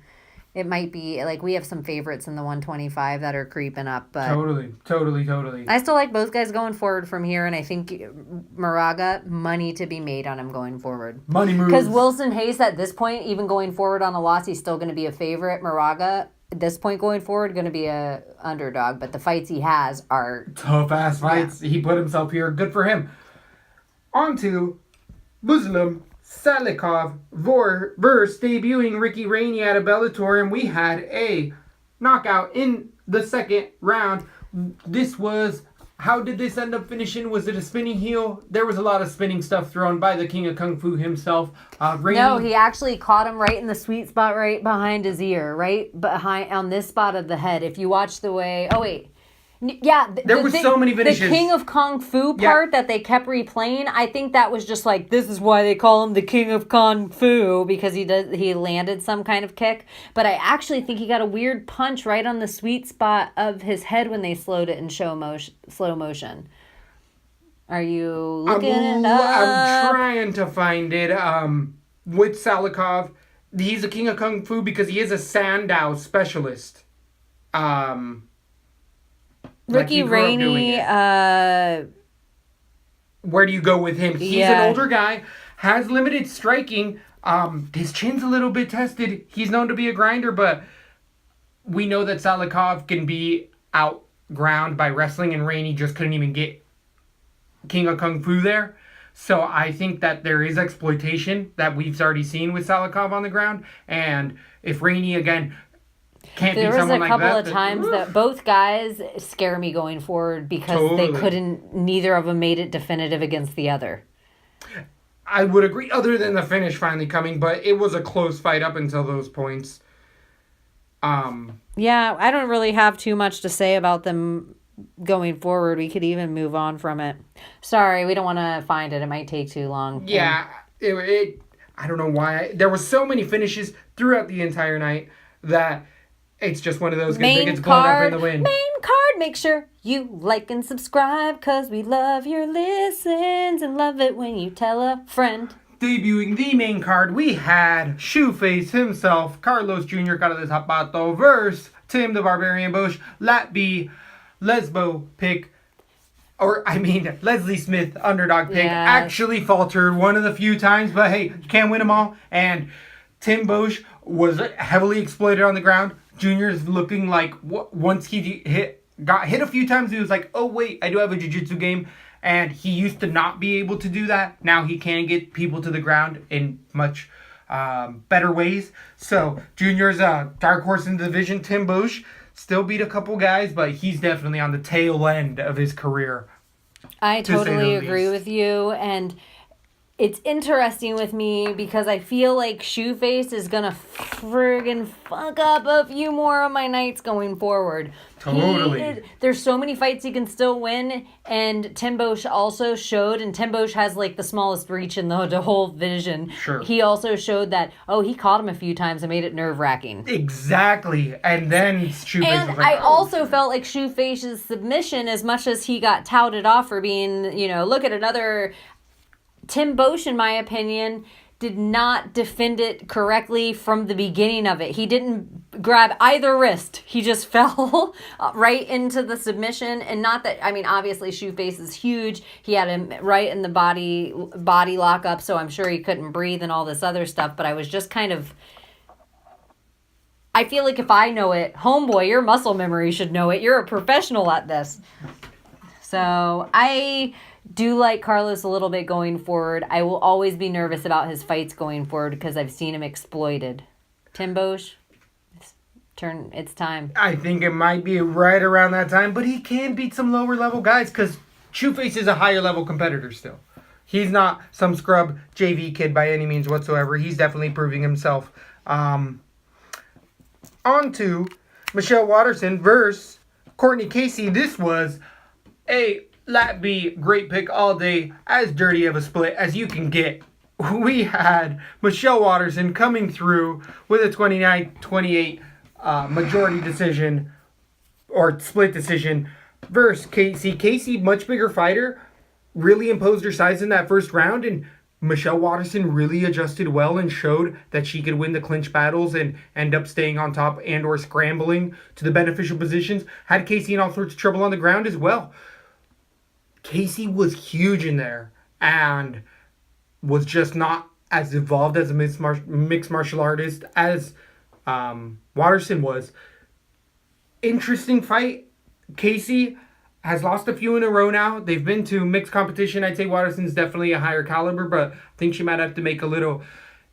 It might be like we have some favorites in the 125 that are creeping up, but Totally. I still like both guys going forward from here, and I think Moraga, money to be made on him going forward. Money moves. Because Wilson Hayes, at this point, even going forward on a loss, he's still going to be a favorite. Moraga, at this point going forward, going to be a underdog, but the fights he has are... Tough ass fights. He put himself here. Good for him. On to Muslim Salikov versus debuting Ricky Rainey at a Bellator, and we had a knockout in the second round. This was... How did this end up finishing? Was it a spinning heel? There was a lot of spinning stuff thrown by the King of Kung Fu himself. Rainey, No, he actually caught him right in the sweet spot, right behind his ear, right behind on this spot of the head. If you watch the way... Oh, wait. Yeah, There was so many finishes. The King of Kung Fu Yeah. part that they kept replaying, I think that was just like, this is why they call him the King of Kung Fu, because he landed some kind of kick. But I actually think he got a weird punch right on the sweet spot of his head when they slowed it in slow motion. Are you looking it up? I'm trying to find it. With Salikov, he's a King of Kung Fu because he is a Sandow specialist. Ricky he grew up doing Rainey, it. Where do you go with him? He's Yeah. an older guy, has limited striking. His chin's a little bit tested. He's known to be a grinder, but we know that Salikov can be outground by wrestling, and Rainey just couldn't even get King of Kung Fu there. So I think that there is exploitation that we've already seen with Salikov on the ground, and if Rainey again can't There beat was a someone like couple that, of times that both guys scare me going forward because they Totally. neither of them made it definitive against the other. I would agree, other than the finish finally coming, but it was a close fight up until those points. Yeah, I don't really have too much to say about them going forward. We could even move on from it. Sorry, we don't want to find it. It might take too long. Yeah, it I don't know why. There were so many finishes throughout the entire night that it's just one of those good things blown up in the wind. Main card, make sure you like and subscribe because we love your listens and love it when you tell a friend. Debuting the main card, we had Shoeface himself, Carlos Jr. Carlos Zapato versus Tim the Barbarian Bush, Latb, Lesbo pick, Leslie Smith underdog pick, Yeah. actually faltered one of the few times, but hey, can't win them all. And Tim Bush was heavily exploited on the ground. Junior's looking like once he hit got hit a few times. He was like, oh, wait, I do have a jiu-jitsu game. And he used to not be able to do that. Now he can get people to the ground in much better ways. So Junior's a dark horse in the division. Tim Bosch still beat a couple guys, but he's definitely on the tail end of his career. I totally agree with you. And it's interesting with me because I feel like Shoeface is going to friggin' fuck up a few more of my nights going forward. Totally. There's so many fights he can still win, and Tim Bosch also showed, and Tim Bosch has like the smallest reach in the whole division. Sure. He also showed that, he caught him a few times and made it nerve-wracking. Exactly. And then Shoeface and was like, I also felt like Shoeface's submission, as much as he got touted off for being, look at another... Tim Bosch, in my opinion, did not defend it correctly from the beginning of it. He didn't grab either wrist. He just fell right into the submission. And not that, obviously Shoeface is huge. He had him right in the body lockup, so I'm sure he couldn't breathe and all this other stuff. But I was just kind of... I feel like if I know it, homeboy, your muscle memory should know it. You're a professional at this. So I do like Carlos a little bit going forward. I will always be nervous about his fights going forward because I've seen him exploited. Tim Bosch, it's time. I think it might be right around that time, but he can beat some lower level guys because Shoeface is a higher level competitor still. He's not some scrub JV kid by any means whatsoever. He's definitely proving himself. On to Michelle Waterson versus Courtney Casey. This was a Latb great pick all day, as dirty of a split as you can get. We had Michelle Waterson coming through with a 29-28 majority decision or split decision versus Casey. Casey, much bigger fighter, really imposed her size in that first round, and Michelle Waterson really adjusted well and showed that she could win the clinch battles and end up staying on top and or scrambling to the beneficial positions. Had Casey in all sorts of trouble on the ground as well. Casey was huge in there and was just not as evolved as a mixed martial artist as Waterson was. Interesting fight. Casey has lost a few in a row now. They've been to mixed competition. I'd say Waterson's definitely a higher caliber, but I think she might have to make a little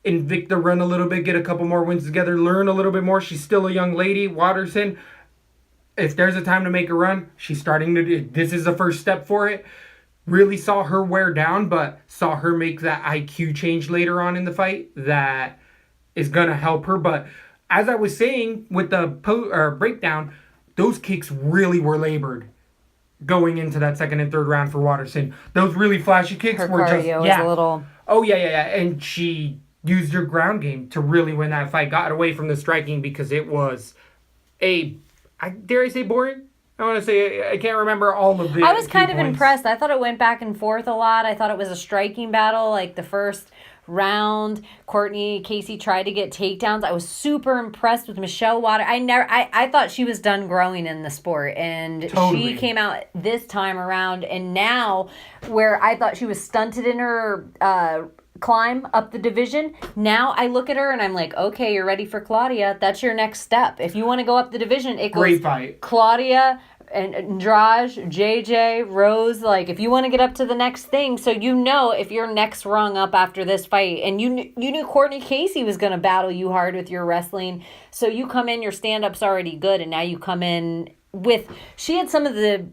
Invicta run a little bit, get a couple more wins together, learn a little bit more. She's still a young lady. Waterson, if there's a time to make a run, she's starting to do. This is the first step for it. Really saw her wear down, but saw her make that IQ change later on in the fight that is going to help her. But as I was saying with the breakdown, those kicks really were labored going into that second and third round for Waterson. Those really flashy kicks her were cardio just... was a little... Oh, yeah. And she used her ground game to really win that fight. Got away from the striking because it was dare I say boring? I want to say, I can't remember all of the I was kind of points. impressed. I thought it went back and forth a lot. I thought it was a striking battle. Like the first round, Casey tried to get takedowns. I was super impressed with Michelle Waterson. I thought she was done growing in the sport. And Totally. She came out this time around. And now, where I thought she was stunted in her climb up the division, now I look at her and I'm like, okay, you're ready for Claudia. That's your next step. If you want to go up the division, it goes Great fight. Claudia and Andrade, JJ, Rose. Like, if you want to get up to the next thing, so if you're next rung up after this fight, and you knew Courtney Casey was going to battle you hard with your wrestling, so you come in, your stand-up's already good, and now you come in with, she had some of the,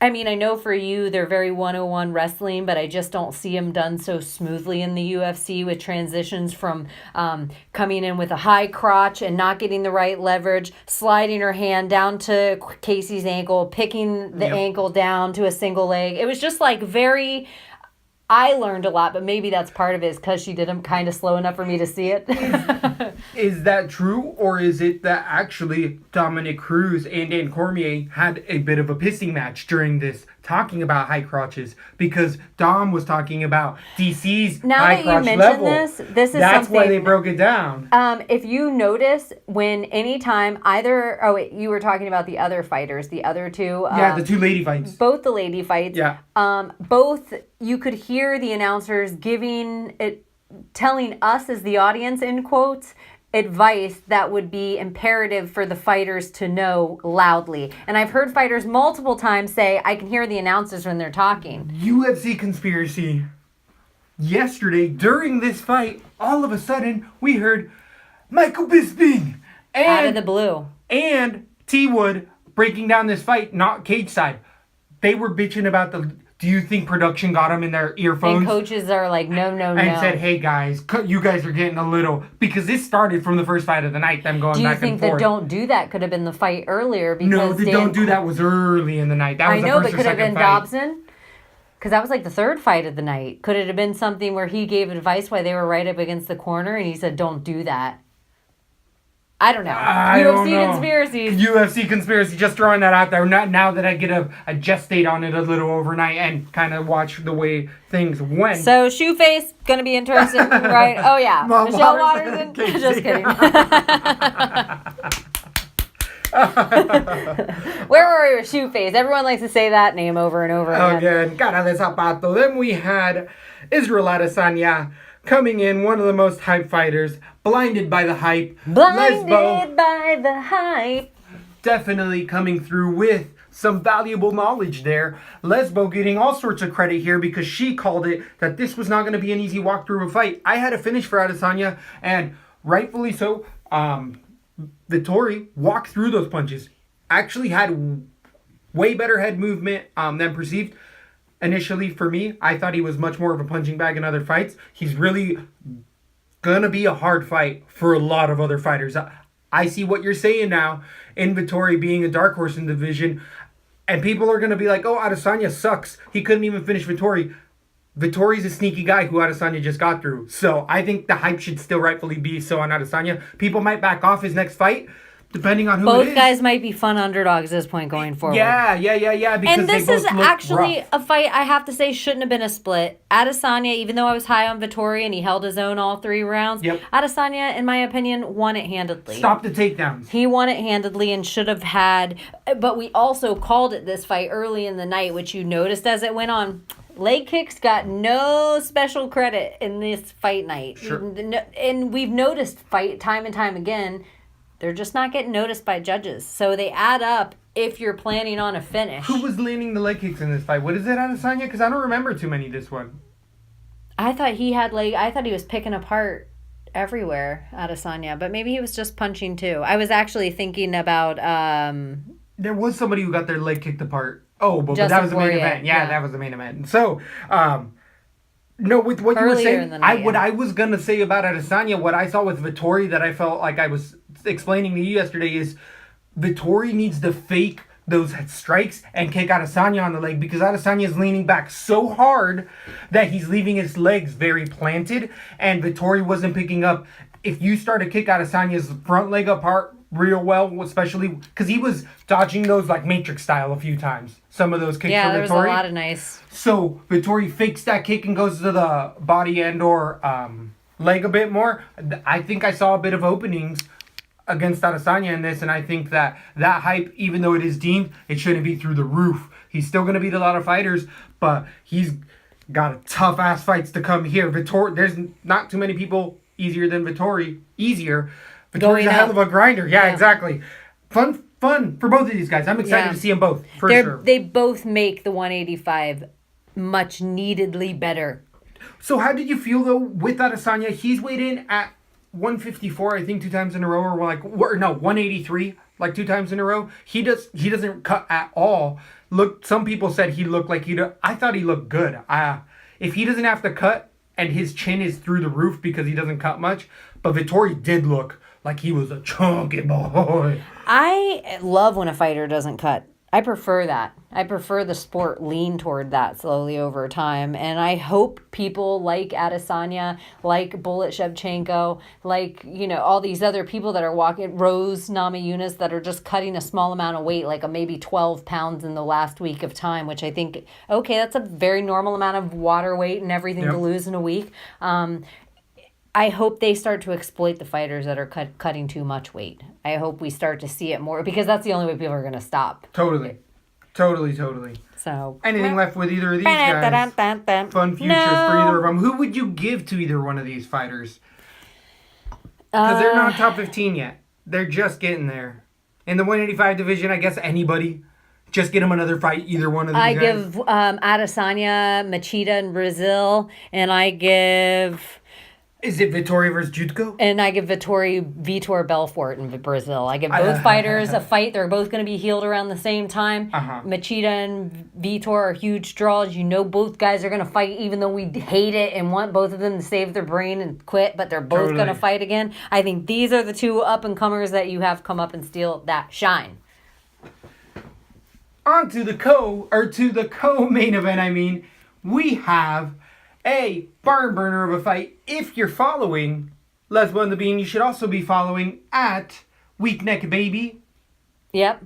I know for you, they're very 101 wrestling, but I just don't see them done so smoothly in the UFC with transitions from coming in with a high crotch and not getting the right leverage, sliding her hand down to Casey's ankle, picking the ankle down to a single leg. It was just like very... I learned a lot, but maybe that's part of it is because she did them kind of slow enough for me to see it. Is that true, or is it that actually Dominic Cruz and Dan Cormier had a bit of a pissing match during this, talking about high crotches? Because Dom was talking about DC's now high that crotch you mention level. this is That's something, why they broke it down. If you notice, anytime you were talking about the other fighters, the other two. The two lady fights. Both the lady fights. Yeah. Both, you could hear the announcers telling us as the audience, in quotes, advice that would be imperative for the fighters to know loudly. And I've heard fighters multiple times say, I can hear the announcers when they're talking. UFC conspiracy. Yesterday, during this fight, all of a sudden, we heard Michael Bisping. Out of the blue. And T Wood breaking down this fight, not cage side. They were bitching about do you think production got them in their earphones? And coaches are like, no. And said, hey guys, you guys are getting a little, because this started from the first fight of the night, them going back and forth. Do you think the don't do that could have been the fight earlier? Because no, the don't do that was early in the night. That was the first but could or have been second fight. Dobson? Because that was like the third fight of the night. Could it have been something where he gave advice while they were right up against the corner and he said, don't do that? I don't know. UFC conspiracies. UFC conspiracy. Just throwing that out there. Now that I get a gestate on it a little overnight and kind of watch the way things went. So Shoeface gonna be interesting, right? Oh yeah, Michelle Watterson. Just kidding. Where were we with Shoeface? Everyone likes to say that name over and over again. Cara de zapato. Then we had Israel Adesanya coming in, one of the most hyped fighters, blinded by the hype. Blinded by the hype. Definitely coming through with some valuable knowledge there. Lesbo getting all sorts of credit here because she called it that this was not going to be an easy walkthrough of a fight. I had a finish for Adesanya, and rightfully so. Vettori walked through those punches. Actually had way better head movement than perceived. Initially, for me, I thought he was much more of a punching bag in other fights. He's really gonna be a hard fight for a lot of other fighters. I see what you're saying now in Vettori being a dark horse in the division, and people are gonna be like, oh, Adesanya sucks. He couldn't even finish Vettori. Vettori's a sneaky guy who Adesanya just got through. So I think the hype should still rightfully be so on Adesanya. People might back off his next fight, depending on who it is. Both guys might be fun underdogs at this point going forward. Yeah. Because and this they is both look actually rough. a fight I have to say shouldn't have been a split. Adesanya, even though I was high on Vettori and he held his own all 3 rounds, Adesanya, in my opinion, won it handedly. Stop the takedowns. He won it handedly and should have had, but we also called it this fight early in the night, which you noticed as it went on. Leg kicks got no special credit in this fight night. Sure. And we've noticed time and time again, they're just not getting noticed by judges. So they add up if you're planning on a finish. Who was landing the leg kicks in this fight? What is it, Adesanya? Because I don't remember too many this one. I thought he was picking apart everywhere, Adesanya. But maybe he was just punching too. I was actually thinking about... There was somebody who got their leg kicked apart. Oh, but that was the main event. Yeah, that was the main event. So, no, with what you were saying, what I was going to say about Adesanya, what I saw with Vettori that I felt like I was explaining to you yesterday is Vettori needs to fake those strikes and kick Adesanya on the leg because Adesanya is leaning back so hard that he's leaving his legs very planted and Vettori wasn't picking up. If you start to kick Adesanya's front leg apart real well, especially because he was dodging those like Matrix style a few times. Some of those kicks for Vettori. Yeah, there was a lot of nice. So Vettori fakes that kick and goes to the body and or leg a bit more. I think I saw a bit of openings against Adesanya in this, and I think that hype, even though it is deemed, it shouldn't be through the roof. He's still going to beat a lot of fighters, but he's got tough ass fights to come here. Vettori, there's not too many people easier than Vettori. Vettori's a hell of a grinder. Yeah, exactly. Fun for both of these guys. I'm excited to see them both, for sure. They both make the 185 much neededly better. So how did you feel, though, with Adesanya? He's weighed in at 154, I think, 2 times in a row, or 183, like 2 times in a row. He doesn't cut at all. Some people said he looked like I thought he looked good. If he doesn't have to cut, and his chin is through the roof because he doesn't cut much, but Vettori did look like he was a chunky boy. I love when a fighter doesn't cut. I prefer that. I prefer the sport lean toward that slowly over time. And I hope people like Adesanya, like Bullet Shevchenko, like, all these other people that are walking, Rose Namajunas, that are just cutting a small amount of weight, like maybe 12 pounds in the last week of time, which I think, okay, that's a very normal amount of water weight and everything to lose in a week. I hope they start to exploit the fighters that are cutting too much weight. I hope we start to see it more because that's the only way people are going to stop. Totally. So, anything left with either of these guys? Fun futures for either of them. Who would you give to either one of these fighters? Because they're not top 15 yet. They're just getting there. In the 185 division, I guess anybody. Just get them another fight, either one of these I guys. give Adesanya, Machida in Brazil, and I give... Is it Vittori versus Jutko? And I give Vitor Belfort in Brazil. I give both fighters a fight. They're both going to be healed around the same time. Machida and Vitor are huge draws. You know both guys are going to fight, even though we hate it and want both of them to save their brain and quit, but they're both going to fight again. I think these are the two up-and-comers that you have come up and steal that shine. On to the co-main event, we have a barn burner of a fight. If you're following Lesbo and the Bean, you should also be following at Weak Neck Baby. Yep.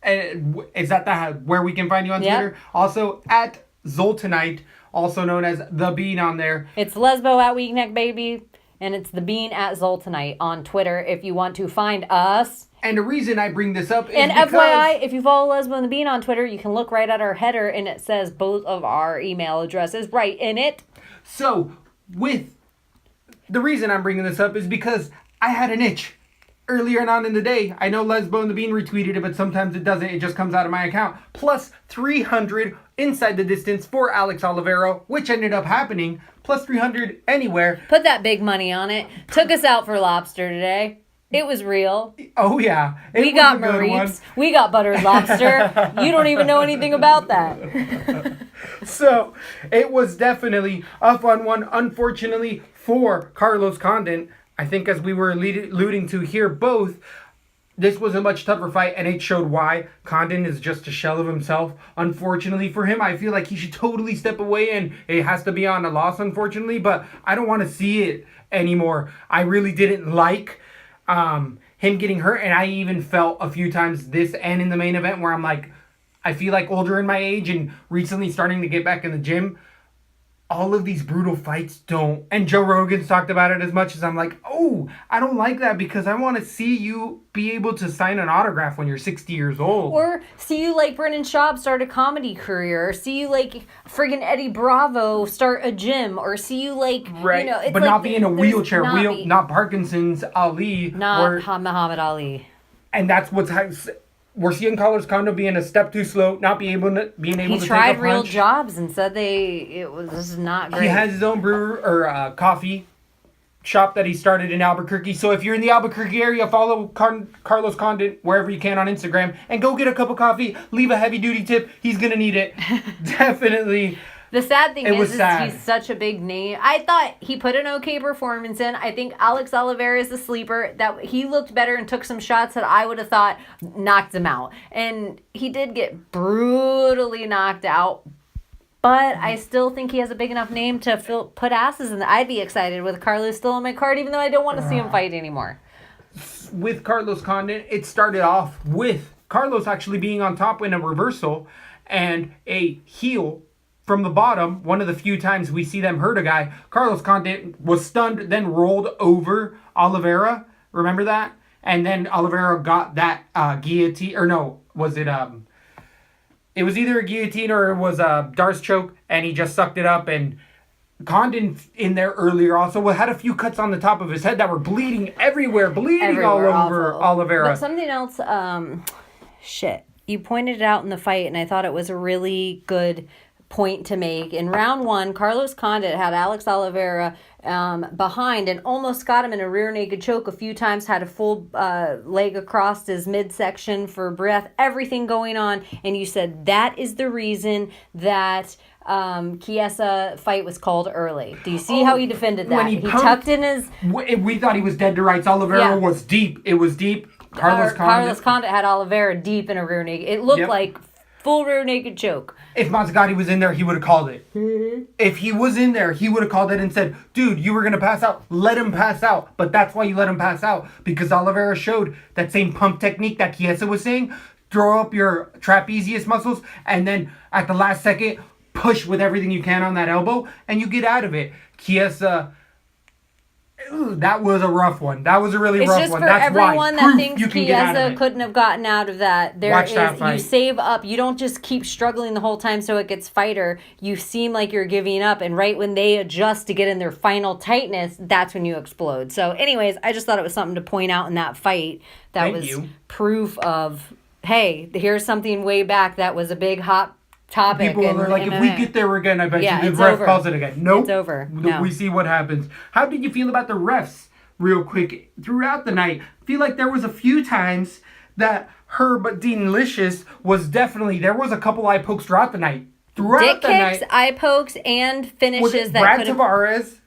Is that where we can find you on Twitter? Also at Zoltanite, also known as the Bean on there. It's Lesbo at Weak Neck Baby, and it's the Bean at Zoltanite on Twitter if you want to find us. And the reason I bring this up is because... FYI, if you follow Lesbo and the Bean on Twitter, you can look right at our header, and it says both of our email addresses right in it. So, the reason I'm bringing this up is because I had an itch earlier on in the day. I know Lesbo and the Bean retweeted it, but sometimes it doesn't. It just comes out of my account. Plus 300 inside the distance for Alex Oliveira, which ended up happening. Plus 300 anywhere. Put that big money on it. Took us out for lobster today. It was real. Oh, yeah. We got Mareeps. We got buttered lobster. You don't even know anything about that. So, it was definitely a fun one. Unfortunately, for Carlos Condit, I think as we were alluding to here both, this was a much tougher fight, and it showed why. Condit is just a shell of himself. Unfortunately for him, I feel like he should totally step away, and it has to be on a loss, unfortunately, but I don't want to see it anymore. I really didn't like him getting hurt, and I even felt a few times this and in the main event where I'm like, I feel like older in my age and recently starting to get back in the gym, all of these brutal fights don't. And Joe Rogan's talked about it as much as I'm like, oh, I don't like that because I want to see you be able to sign an autograph when you're 60 years old. Or see you like Brendan Schaub start a comedy career. Or see you like friggin' Eddie Bravo start a gym. Or see you like, right. you know, it's but like not be in a wheelchair. Not Parkinson's, Ali. Not Muhammad Ali. And that's what's... We're seeing Carlos Condit being a step too slow, not being able to take a punch. He tried real jobs and said this is not great. He has his own coffee shop that he started in Albuquerque. So if you're in the Albuquerque area, follow Carlos Condit wherever you can on Instagram and go get a cup of coffee. Leave a heavy duty tip. He's gonna need it. Definitely. The sad thing is sad. He's such a big name. I thought he put an okay performance in. I think Alex Oliveira is a sleeper. That he looked better and took some shots that I would have thought knocked him out. And he did get brutally knocked out. But I still think he has a big enough name to put asses in. I'd be excited with Carlos still on my card, even though I don't want to see him fight anymore. With Carlos Condit, it started off with Carlos actually being on top in a reversal and a heel from the bottom. One of the few times we see them hurt a guy. Carlos Condit was stunned, then rolled over Oliveira. Remember that? And then Oliveira got that guillotine. Or no, was it... It was either a guillotine or it was a Darce choke. And he just sucked it up. And Condit in there earlier also had a few cuts on the top of his head that were bleeding everywhere. All over Oliveira. But something else... You pointed it out in the fight, and I thought it was a really good point to make. In round one, Carlos Condit had Alex Oliveira behind and almost got him in a rear naked choke a few times, had a full leg across his midsection for breath, everything going on. And you said that is the reason that Chiesa fight was called early. Do you see how he defended that? When he tucked in his... We thought he was dead to rights. Oliveira was deep. It was deep. Carlos Condit had Oliveira deep in a rear naked. It looked like full rear naked choke. If Mazzagatti was in there, he would have called it. Mm-hmm. If he was in there, he would have called it and said, dude, you were going to pass out. Let him pass out. But that's why you let him pass out. Because Oliveira showed that same pump technique that Chiesa was saying. Throw up your trapezius muscles. And then at the last second, push with everything you can on that elbow. And you get out of it. Chiesa Ooh, that was a rough one. That was a really It's rough just one. for That's everyone why. that Proof thinks you can get out of Chiesa it. couldn't have gotten out of that. Watch that fight. You save up. You don't just keep struggling the whole time so it gets fighter. You seem like you're giving up, and right when they adjust to get in their final tightness, that's when you explode. So, anyways, I just thought it was something to point out in that fight. That Thank was you. proof of, hey, here's something way back that was a big hot topic. People are like, if we get there again, I bet Yeah, you the it's ref over. calls it again. Nope. It's over. No. We see what happens. How did you feel about the refs, real quick, throughout the night? I feel like there was a few times that Herb Dean Licious was definitely, there was a couple eye pokes throughout the night. Dick kicks, eye pokes, and Was finishes it that Brad could have... Tavares?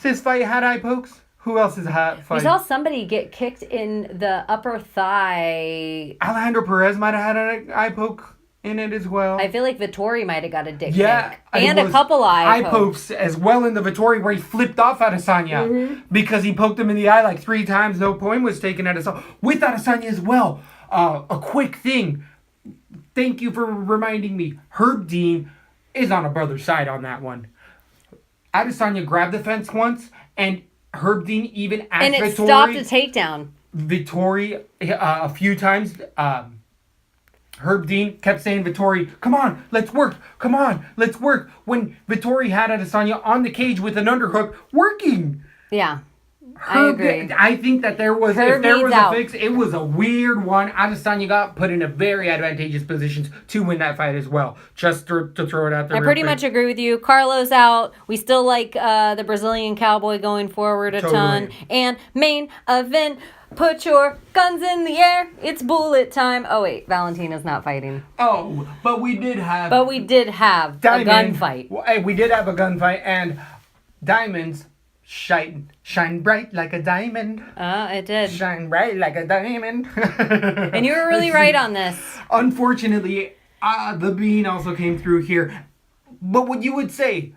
His fight had eye pokes? Who else is hot fight? We saw somebody get kicked in the upper thigh. Alejandro Perez might have had an eye poke in it as well. I feel like Vittori might have got a dick Yeah, kick. it And a was couple eye pokes as well in the Vittori where he flipped off Adesanya because he poked him in the eye like 3 times. No point was taken at Adesanya. With Adesanya as well. A quick thing. Thank you for reminding me. Herb Dean is on a brother's side on that one. Adesanya grabbed the fence once, and Herb Dean even asked And it Vittori. stopped a takedown. Vittori a few times. Herb Dean kept saying, Vittori, come on, let's work. Come on, let's work. When Vittori had Adesanya on the cage with an underhook, working. Yeah. Herb, I agree. I think that there was, Herb if there needs was out. a fix, it was a weird one. Adesanya got put in a very advantageous position to win that fight as well. Just to throw it out there. I pretty much agree with you. Carlos out. We still like the Brazilian Cowboy going forward a ton. And main event, put your guns in the air. It's bullet time. Oh, wait. Valentina's not fighting. Oh, but we did have. But we did have a gunfight. Hey, we did have a gunfight, and Diamonds shine bright like a diamond. It did. Shine bright like a diamond. And you were really right on this. Unfortunately, the bean also came through here. But what you would say,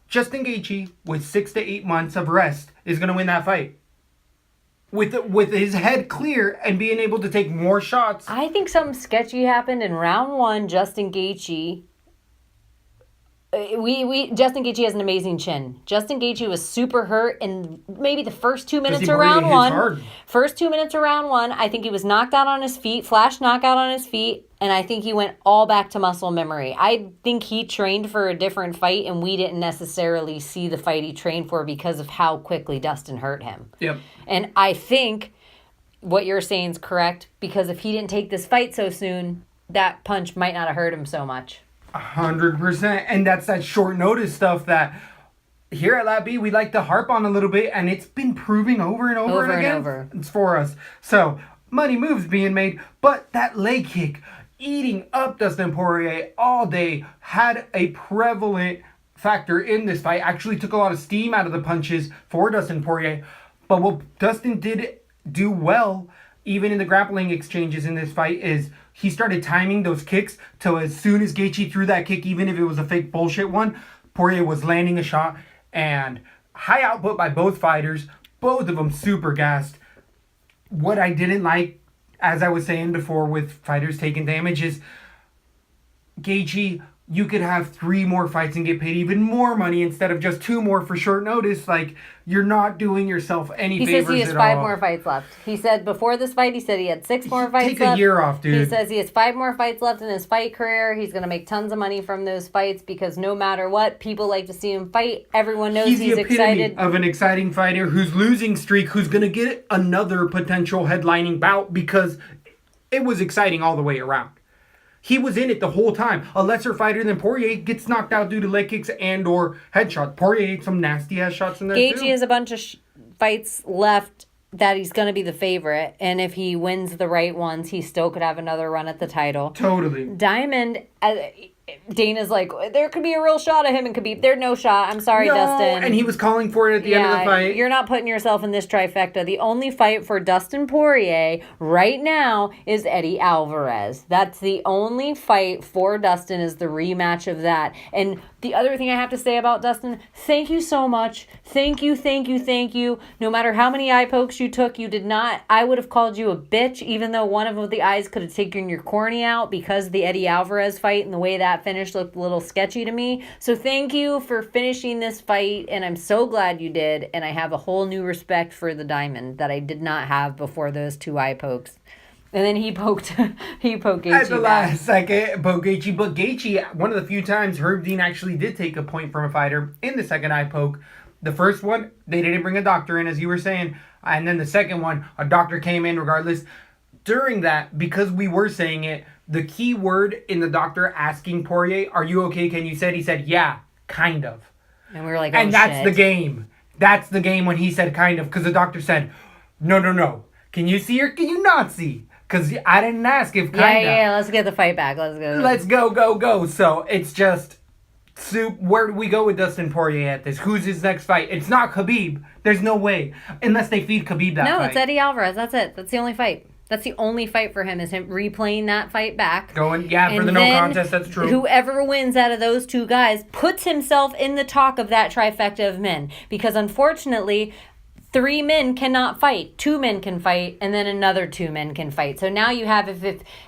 Justin Gaethje, with 6 to 8 months of rest, is going to win that fight. With his head clear and being able to take more shots. I think something sketchy happened in round 1. Justin Gaethje. Justin Gaethje has an amazing chin. Justin Gaethje was super hurt in maybe the first 2 minutes of round 1. First 2 minutes of round 1, I think he was knocked out on his feet, flash knockout on his feet, and I think he went all back to muscle memory. I think he trained for a different fight, and we didn't necessarily see the fight he trained for because of how quickly Dustin hurt him. Yep. And I think what you're saying is correct, because if he didn't take this fight so soon, that punch might not have hurt him so much. 100%. And that's that short notice stuff that here at Latb we like to harp on a little bit, and it's been proving over and over again. It's for us. So, money moves being made, but that leg kick eating up Dustin Poirier all day had a prevalent factor in this fight. Actually took a lot of steam out of the punches for Dustin Poirier. But what Dustin did do well, even in the grappling exchanges in this fight, is he started timing those kicks to as soon as Gaethje threw that kick, even if it was a fake bullshit one, Poirier was landing a shot. And high output by both fighters, both of them super gassed. What I didn't like, as I was saying before with fighters taking damage, is Gaethje, you could have 3 more fights and get paid even more money instead of just 2 more for short notice. Like, you're not doing yourself any favors at all. He says he has 5 more fights left. He said before this fight, he said he had 6 more fights left. Take a year off, dude. He says he has 5 more fights left in his fight career. He's going to make tons of money from those fights because no matter what, people like to see him fight. Everyone knows he's the epitome excited. Of an exciting fighter who's losing streak, who's going to get another potential headlining bout because it was exciting all the way around. He was in it the whole time. A lesser fighter than Poirier gets knocked out due to leg kicks and or headshots. Poirier ate some nasty-ass shots in there, too. Gaethje has a bunch of fights left that he's going to be the favorite. And if he wins the right ones, he still could have another run at the title. Totally. Diamond, Dana's like, there could be a real shot at him and could be, there's no shot. I'm sorry, Dustin. And he was calling for it at the end of the fight. You're not putting yourself in this trifecta. The only fight for Dustin Poirier right now is Eddie Alvarez. That's the only fight for Dustin, is the rematch of that. And the other thing I have to say about Dustin, thank you so much. Thank you, thank you, thank you. No matter how many eye pokes you took, you did not, I would have called you a bitch, even though one of the eyes could have taken your cornea out because of the Eddie Alvarez fight and the way that that finish looked a little sketchy to me. So thank you for finishing this fight, and I'm so glad you did. And I have a whole new respect for the Diamond that I did not have before those 2 eye pokes. And then he poked Gaethje at the back. last second, poke Gaethje. But Gaethje, one of the few times Herb Dean actually did take a point from a fighter in the second eye poke. The first one, they didn't bring a doctor in, as you were saying. And then the second one, a doctor came in regardless. During that, because we were saying it, the key word in the doctor asking Poirier, "Are you okay? Can you say it?" He said, "Yeah, kind of." And we were like, oh, and that's shit. the game. That's the game when he said kind of, because the doctor said, no. Can you see or can you not see? Because I didn't ask if kind of. Yeah, let's get the fight back. Let's go. So it's just, soup. Where do we go with Dustin Poirier at this? Who's his next fight? It's not Khabib. There's no way. Unless they feed Khabib that fight. No, it's Eddie Alvarez. That's it. That's the only fight. That's the only fight for him, is him replaying that fight back. For the no contest, that's true. Whoever wins out of those 2 guys puts himself in the talk of that trifecta of men. Because unfortunately, 3 men cannot fight. 2 men can fight, and then another 2 men can fight. So now you have,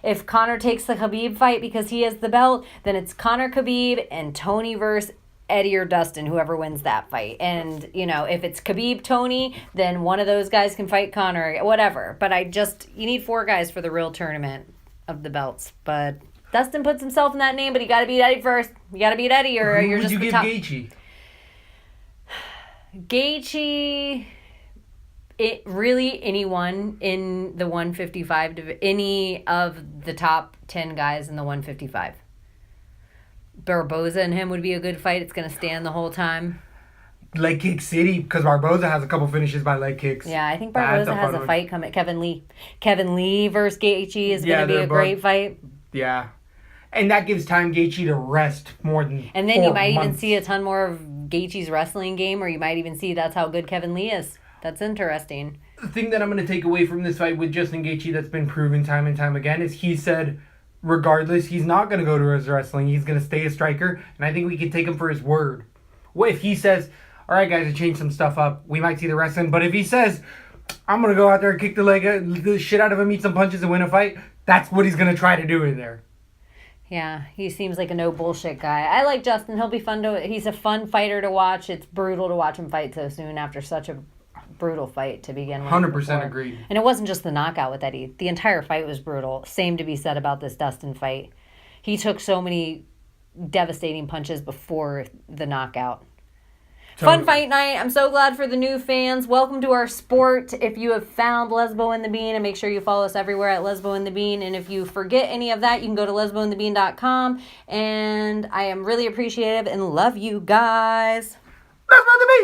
if Conor takes the Khabib fight because he has the belt, then it's Conor Khabib and Tony versus Eddie or Dustin, whoever wins that fight. And, if it's Khabib, Tony, then one of those guys can fight Conor, whatever. But you need 4 guys for the real tournament of the belts. But Dustin puts himself in that name, but you got to beat Eddie first. You got to beat Eddie, or you're just the top. Who would you give Gaethje, Gaethje? really anyone in the 155, any of the top 10 guys in the 155. Barboza and him would be a good fight. It's going to stand the whole time. Leg kick city, because Barboza has a couple finishes by leg kicks. Yeah, I think Barboza has a fight coming. Kevin Lee versus Gaethje is going to be a great fight. Yeah. And that gives time Gaethje to rest more than And then you might even see a ton more of Gaethje's wrestling game, or you might even see that's how good Kevin Lee is. That's interesting. The thing that I'm going to take away from this fight with Justin Gaethje that's been proven time and time again is he said, regardless, he's not going to go to his wrestling. He's going to stay a striker, and I think we can take him for his word. What if he says, all right, guys, I changed some stuff up, we might see the wrestling, but if he says, I'm going to go out there and kick the shit out of him, eat some punches, and win a fight, that's what he's going to try to do in there. Yeah, he seems like a no bullshit guy. I like Justin. He'll be fun he's a fun fighter to watch. It's brutal to watch him fight so soon after such a brutal fight to begin with. 100% agreed. And it wasn't just the knockout with Eddie. The entire fight was brutal. Same to be said about this Dustin fight. He took so many devastating punches before the knockout. Fun fight night. I'm so glad for the new fans. Welcome to our sport. If you have found Lesbo and the Bean, and make sure you follow us everywhere at Lesbo and the Bean. And if you forget any of that, you can go to lesboandthebean.com. And I am really appreciative and love you guys. Lesbo and the Bean!